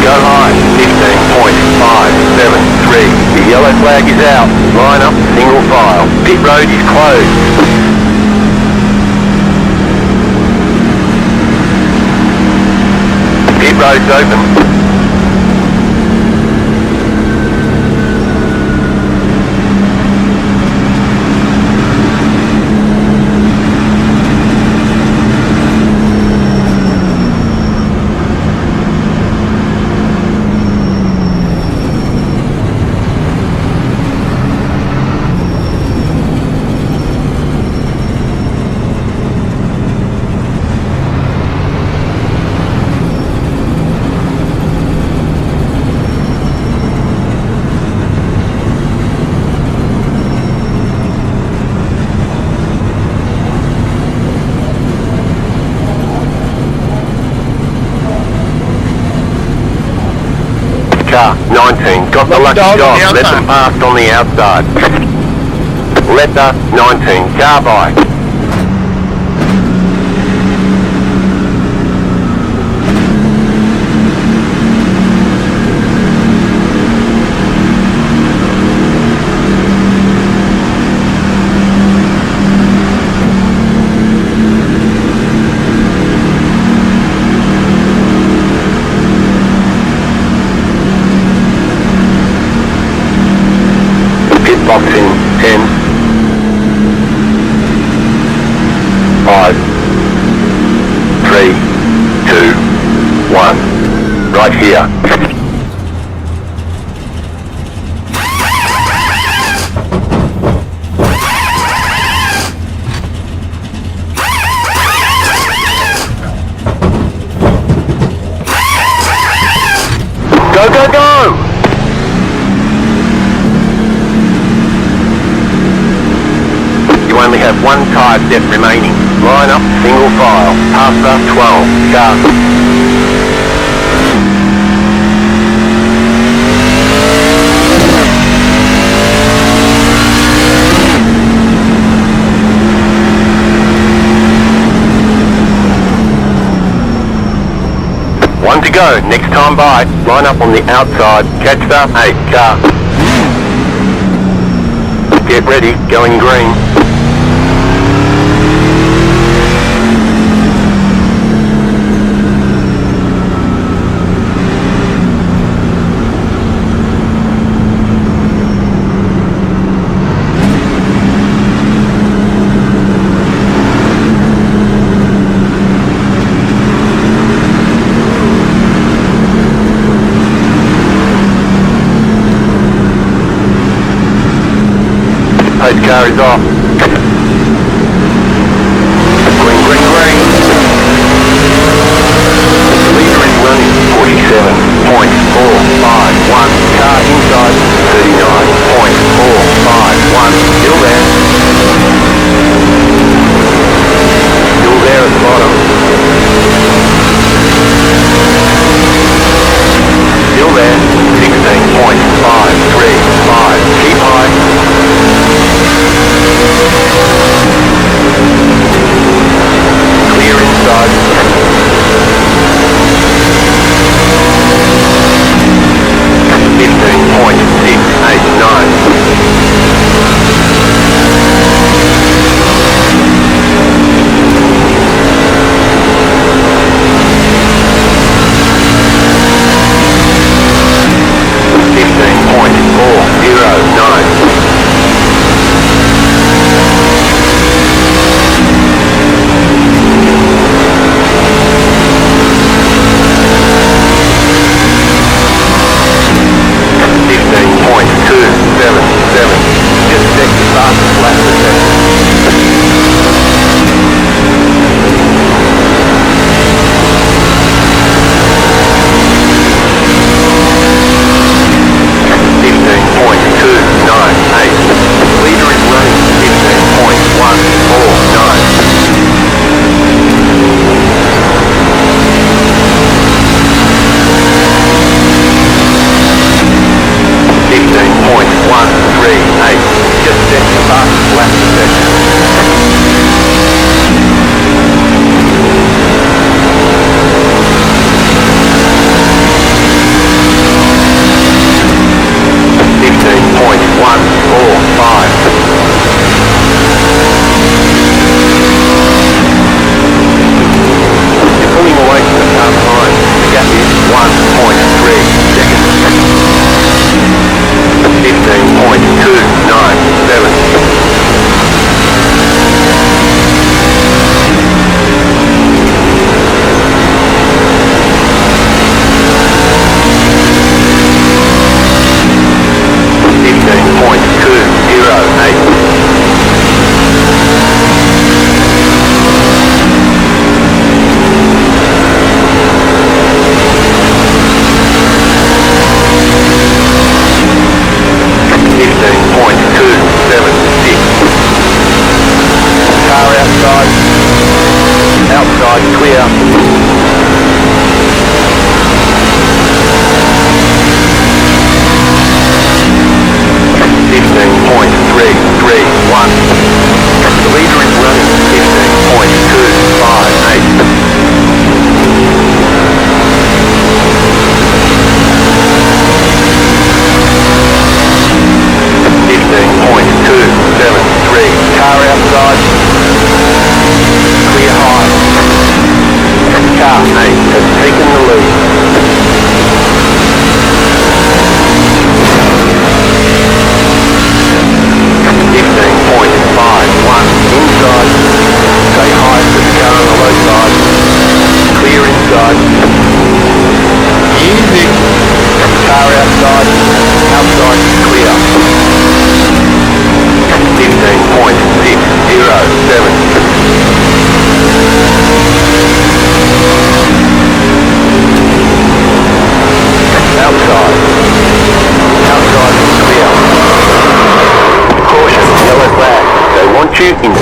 Go high, 15.573. The yellow flag is out. Line up, single file. Pit road is closed. Pit road's open. Car 19 got the lucky dog. Let them past on the outside. Let the 19 car by. Boxing 10, 5, 3, 2, 1. Right here. Go, go, go! You only have one tyre depth remaining. Line up, single file. Past the 12. Car. One to go. Next time by. Line up on the outside. Catch the 8 car. Get ready. Going green. Pace car is off. Green, green, green. The leader is running 47.451. Car inside 39.451. Still there. Still there at the bottom. Still there. 16.535. Keep high.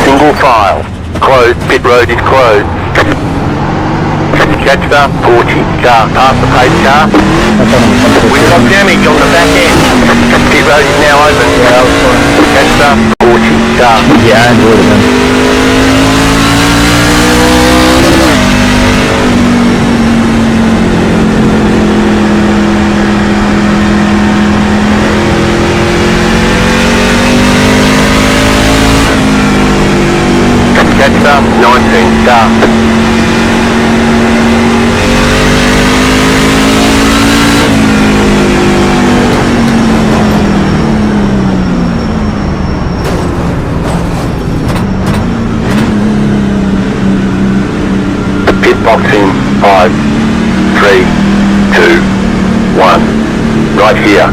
single file. Closed, pit road is closed. Catch the 40 car, past the pace car. We've got damage on the back end. Pit road is now open. Catch the 40 car. Yeah, I enjoyed it, man. Catch the 19 car. Box in 5, 3, 2, 1. Right here.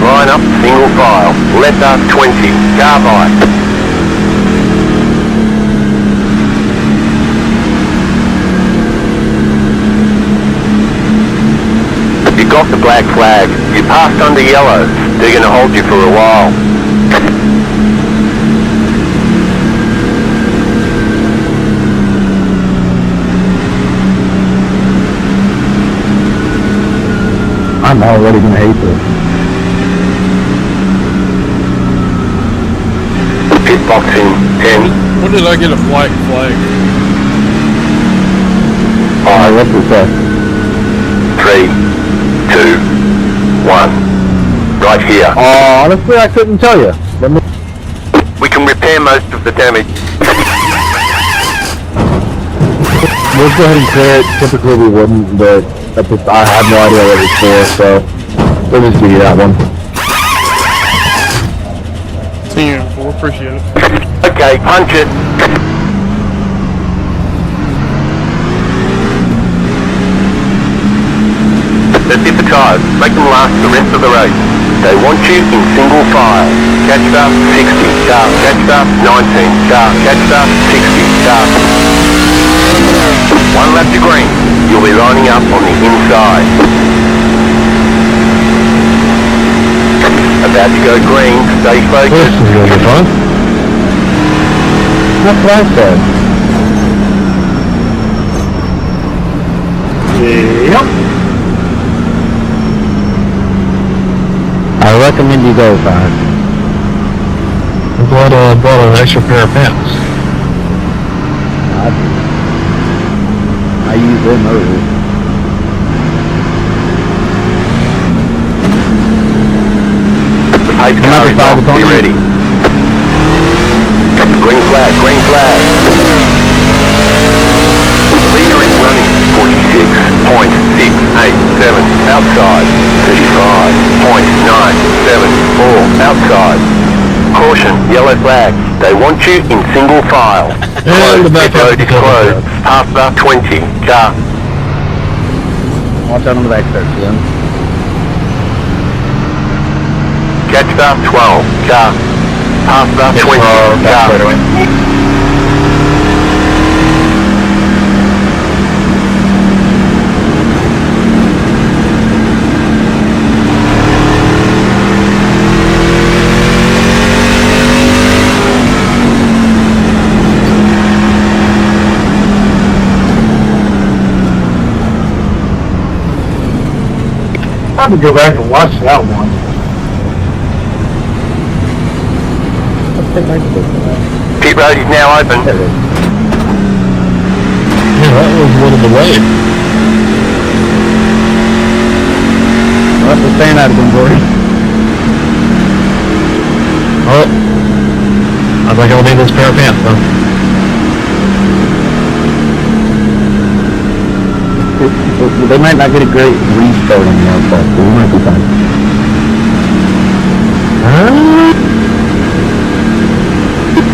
Line up, single file. Letter 20. Carbide. You got the black flag. You passed under yellow. They're going to hold you for a while. I'm already gonna hate this. Pit box in 10. When did I get a black flag? Alright, what's this say? 3, 2, 1. Right here. Honestly, I couldn't tell you. We can repair most of the damage. Let's go ahead and clear it. Typically we wouldn't, but I have no idea what it's for, so we'll just give you that one. 10-4, appreciate it. Okay, punch it. Let's hit the tires. Make them last the rest of the race. They want you in single file. Catch the 60 car. Catch the 19 car. Catch the 60 car. One lap to green. You'll be lining up on the inside. About to go green. Stay focused. This is gonna be fun. That's what I said. Yep. I recommend you go fast. I'm glad I bought an extra pair of pants. I use their motors. The pace car is off. Be ready. Green flag, green flag. Leader is running 46.687 outside. 35.974 outside. Caution, yellow flag. They want you in single file. And the back Pit road is closed. Half the 20 car. Watch out on the back there, Jim. Catch the 12 car. Half the 20 car. I have to go back and watch that one. Pit road is now open. Yeah, that was a little delayed. Well, that's the saying I'd have been worried. Oh, I think I'll need this pair of pants though. They might not get a great restart on the outside, so we might be fine.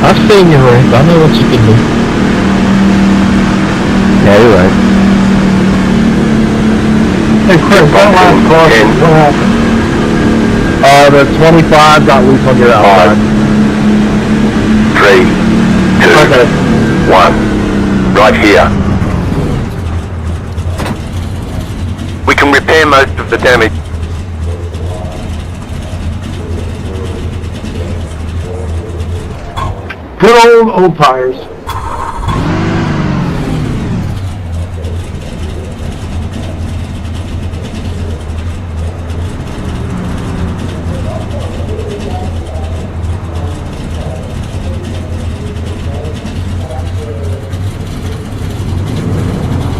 I've seen you, Ray. I know what you can do. Yeah, you're right. Hey, Chris, that last crossing, what happened? The 25 got loose on your outside. 3, 2, 1. Right here. We can repair most of the damage. Good old tires.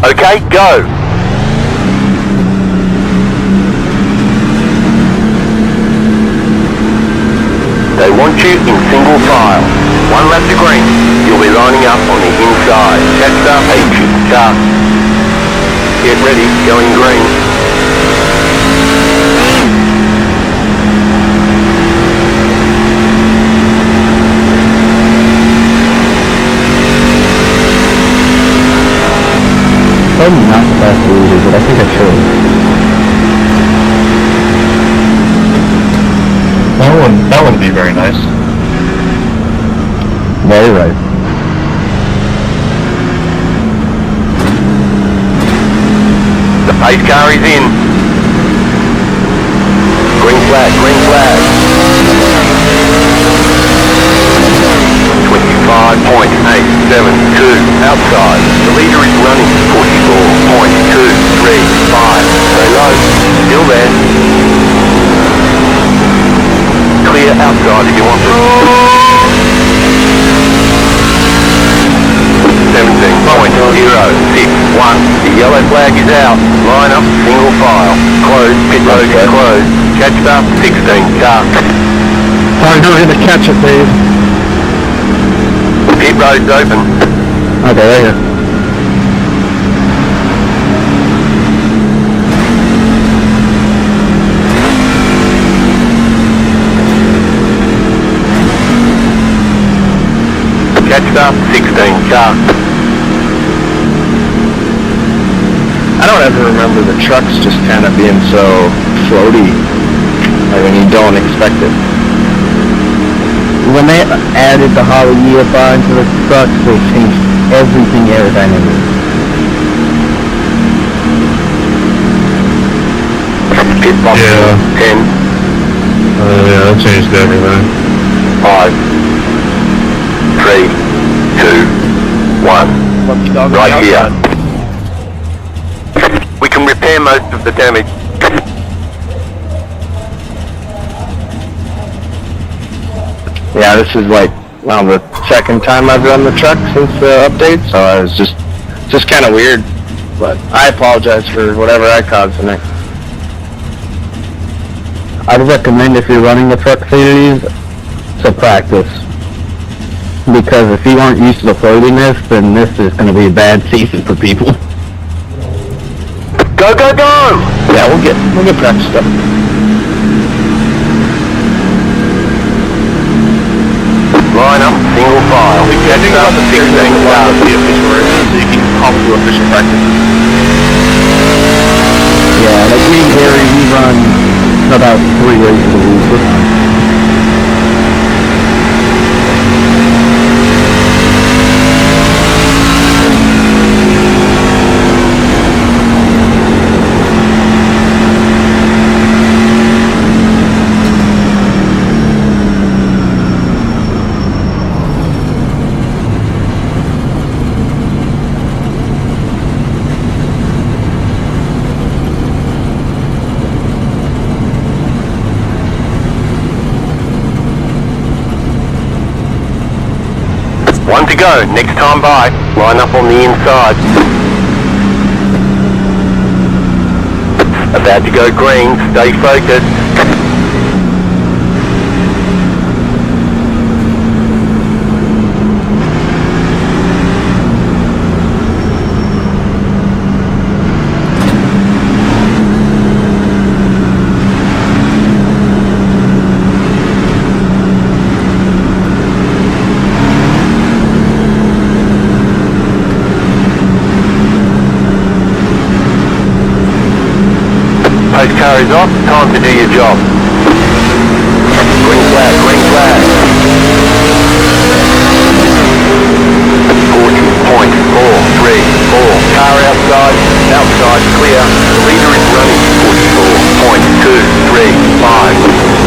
Okay, go. They want you in single file. One lap to green. You'll be lining up on the inside. Catch up, H. Car. Get ready, going green. Probably not the best leader, but I think I should. That wouldn't be very nice. Yeah, you're right. The pace car is in. Green flag, green flag. 25.872 outside. The leader is running 44.235. Very low. Still there. Clear outside if you want to. 17.061. The yellow flag is out. Line up, single file. Closed, pit road is closed. Catch up, 16 car. Alright, go ahead and catch it, Dave. Pit road's open. Okay, right here. Catch up, 16 car. I don't ever remember the trucks just kind of being so floaty, like when you don't expect it. When they added the hollow EFI into the trucks, they changed everything aerodynamic. Pit box, Yeah. 10, Yeah, that changed everything. 5, 3, 2, 1. Lucky dog on Right the here. outside. We can repair most of the damage. Yeah, this is like, well, the second time I've run the truck since the update, so I was just kind of weird. But I apologize for whatever I caused tonight. I'd recommend if you're running the truck series to practice. Because if you aren't used to the floatiness, then this is going to be a bad season for people. Go, go, go! Yeah, we'll get practiced up. Line up, single file. Catch up, 16 car. The official races, so you can come to official practices. Yeah, like me and Gary, we run about 3 races a week. We're fine. One to go, next time by. Line up on the inside. About to go green, stay focused. Post car is off, time to do your job. Green flag, green flag. 40.434. Car outside, outside clear. The leader is running 44.235.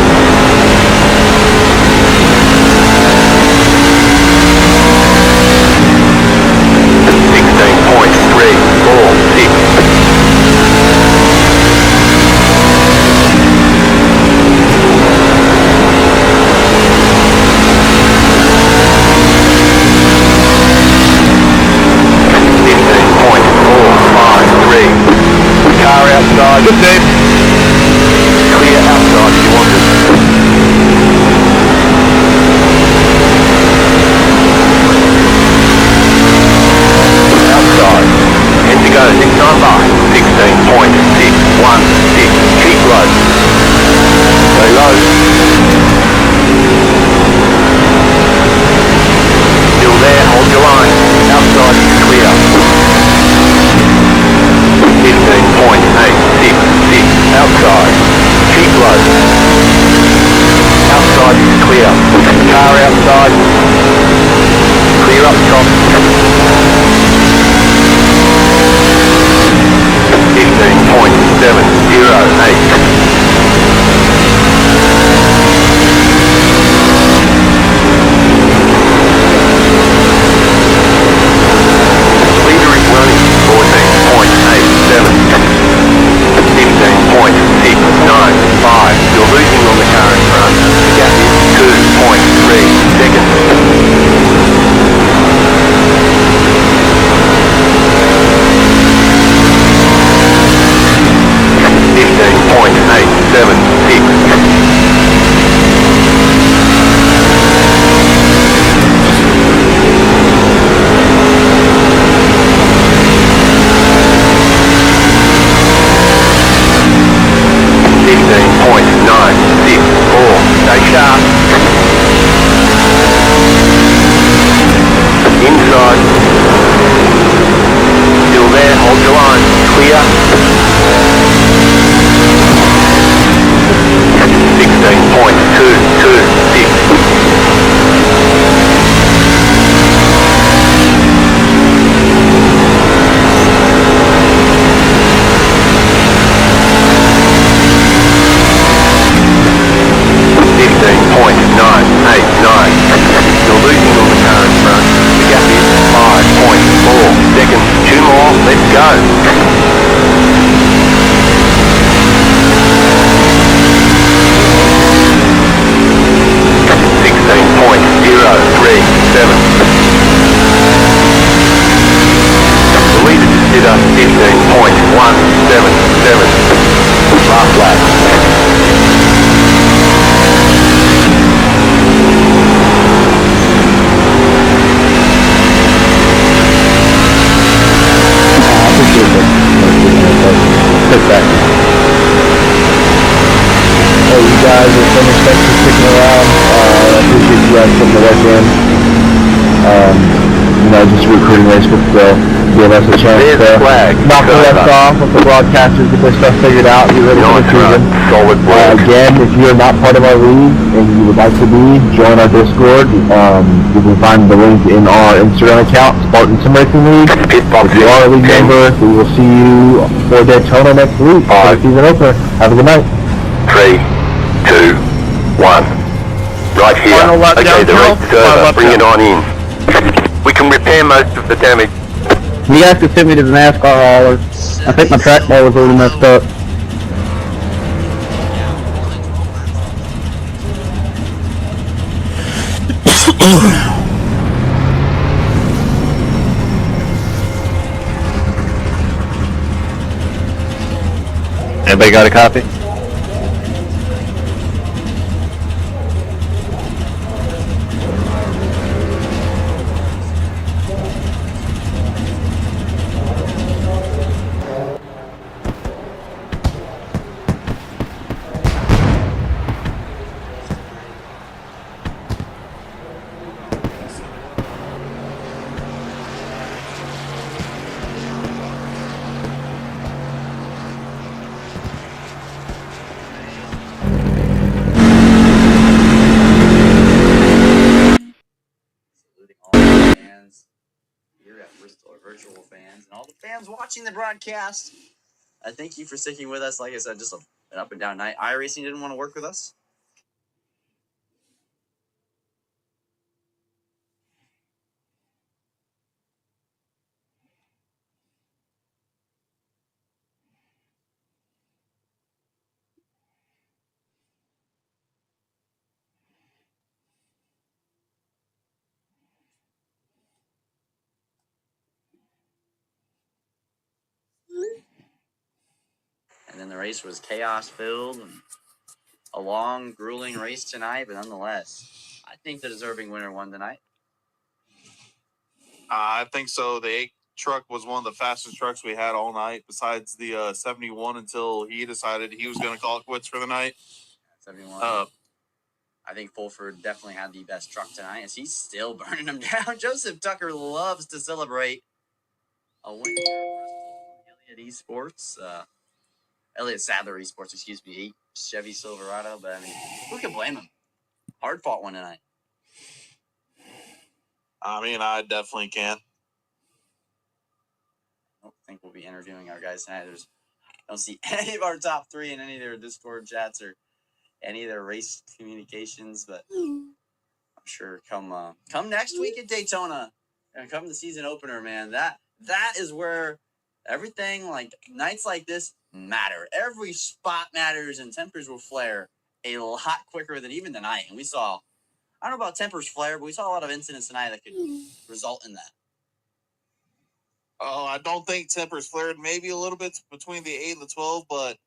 Stay sharp. Inside. Still there, hold your line. Clear. 15.989. You're losing on the car in front. The gap is 5.4 seconds. 2 more, let's go. 16.037. The leader to sitter, 15.177. Last lap. Hey, you guys are finished. Thanks for sticking around. I appreciate you guys putting the work in. Just recruiting race, but still give us a chance There's to the flag. knock the rest off, let the broadcasters get their stuff figured out, get ready for the season. Solid work. Again, if you're not part of our league and you would like to be, join our Discord. You can find the link in our Instagram account, Spartan Sim Racing League. If you are a league member, we will see you for Daytona next week for the season opener. Have a good night. 3, 2, 1. Right here. Final lap Okay, the down, race is Final over. lap Bring down. it on in. We can repair most of the damage. You guys can send me to the NASCAR hauler. I think my trackball was already messed up. Anybody got a copy? Saluting all the fans here at Bristol, our virtual fans, and all the fans watching the broadcast. I thank you for sticking with us. Like I said, just an up and down night. iRacing didn't want to work with us. And then the race was chaos filled and a long, grueling race tonight, but nonetheless, I think the deserving winner won tonight. I think so. The 8 truck was one of the fastest trucks we had all night, besides the 71, until he decided he was going to call it quits for the night. 71. I think Fulford definitely had the best truck tonight, as he's still burning them down. Joseph Tucker loves to celebrate a win here at Elliott Esports. Elliott Sadler Esports, excuse me. Chevy Silverado, but I mean, who can blame him? Hard fought one tonight. I mean, I definitely can't. I don't think we'll be interviewing our guys tonight. I don't see any of our top 3 in any of their Discord chats or any of their race communications, but I'm sure come next week at Daytona and come the season opener, man. That is where everything, like nights like this, matter. Every spot matters, and tempers will flare a lot quicker than even tonight. And we saw, I don't know about tempers flare, but we saw a lot of incidents tonight that could result in that. Oh, I don't think tempers flared. Maybe a little bit between the 8 and the 12, but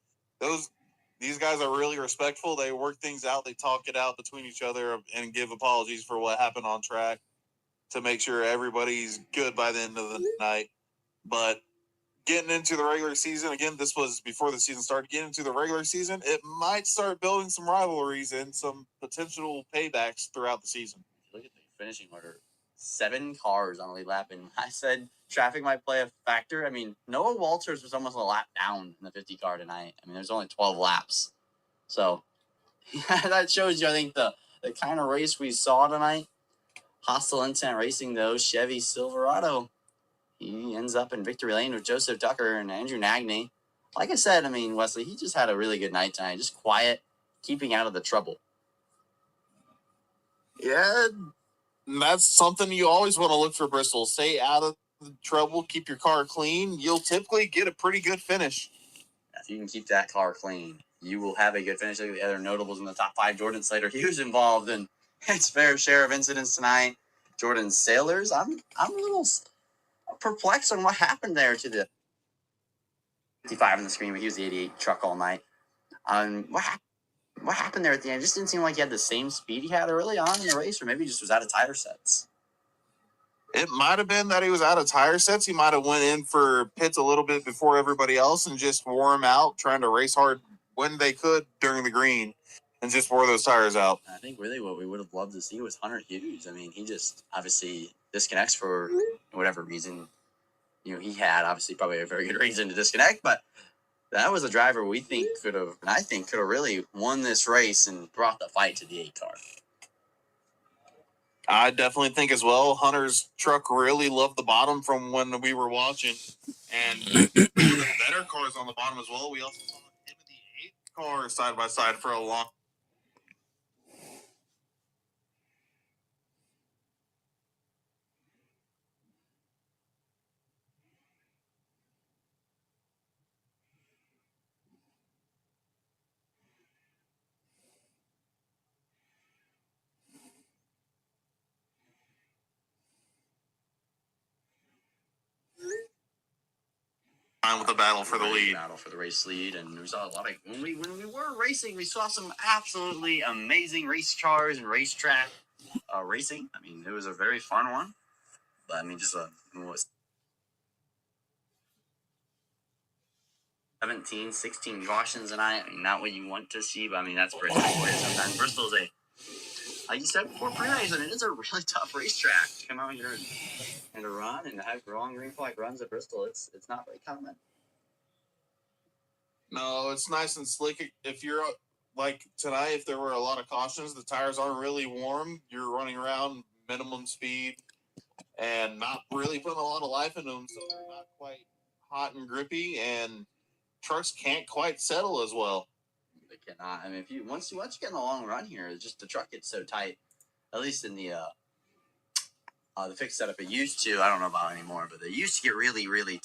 these guys are really respectful. They work things out. They talk it out between each other and give apologies for what happened on track to make sure everybody's good by the end of the night. But getting into the regular season, again, this was before the season started, getting into the regular season, it might start building some rivalries and some potential paybacks throughout the season. Look at the finishing order. 7 cars on the lead lap, and I said traffic might play a factor. I mean, Noah Walters was almost a lap down in the 50 car tonight. I mean, there's only 12 laps. So, that shows you, I think, the kind of race we saw tonight. Hostile Intent Racing, though, Chevy Silverado. He ends up in victory lane with Joseph Tucker and Andrew Nagney. Like I said, I mean, Wesley, he just had a really good night tonight. Just quiet, keeping out of the trouble. Yeah, that's something you always want to look for, Bristol. Stay out of the trouble, keep your car clean. You'll typically get a pretty good finish. If you can keep that car clean, you will have a good finish. Look at the other notables in the top 5. Jordan Slater, he was involved in his fair share of incidents tonight. Jordan Sailors, I'm a little perplexed on what happened there to the 55 on the screen, but he was the 88 truck all night. What happened there at the end? It just didn't seem like he had the same speed he had early on in the race, or maybe he just was out of tire sets. It might have been that he was out of tire sets. He might have went in for pits a little bit before everybody else and just wore them out, trying to race hard when they could during the green and just wore those tires out. I think really what we would have loved to see was Hunter Hughes. I mean, he just obviously disconnects for whatever reason. You know, he had obviously probably a very good reason to disconnect, but that was a driver we think could have, and I think could have really won this race and brought the fight to the 8 car. I definitely think as well. Hunter's truck really loved the bottom from when we were watching, and even better cars on the bottom as well. We also saw him in the 8 car side by side for a long. With the battle for the lead. Battle for the race lead, and we saw a lot of when we were racing, we saw some absolutely amazing race cars and racetrack racing. I mean, it was a very fun one, but I mean, just a 17, 16 cautions tonight. I mean, not what you want to see, but I mean, that's Bristol. Sometimes Bristol's like you said before pre-race, and it is a really tough racetrack to come out here and to run and have long green flag runs at Bristol. It's not very common. No, it's nice and slick. If you're like tonight, if there were a lot of cautions, the tires aren't really warm. You're running around minimum speed and not really putting a lot of life into them, so they're not quite hot and grippy, and trucks can't quite settle as well. They cannot. I mean, if you once you get in the long run here, it's just the truck gets so tight. At least in the fixed setup, it used to. I don't know about anymore, but they used to get really, really.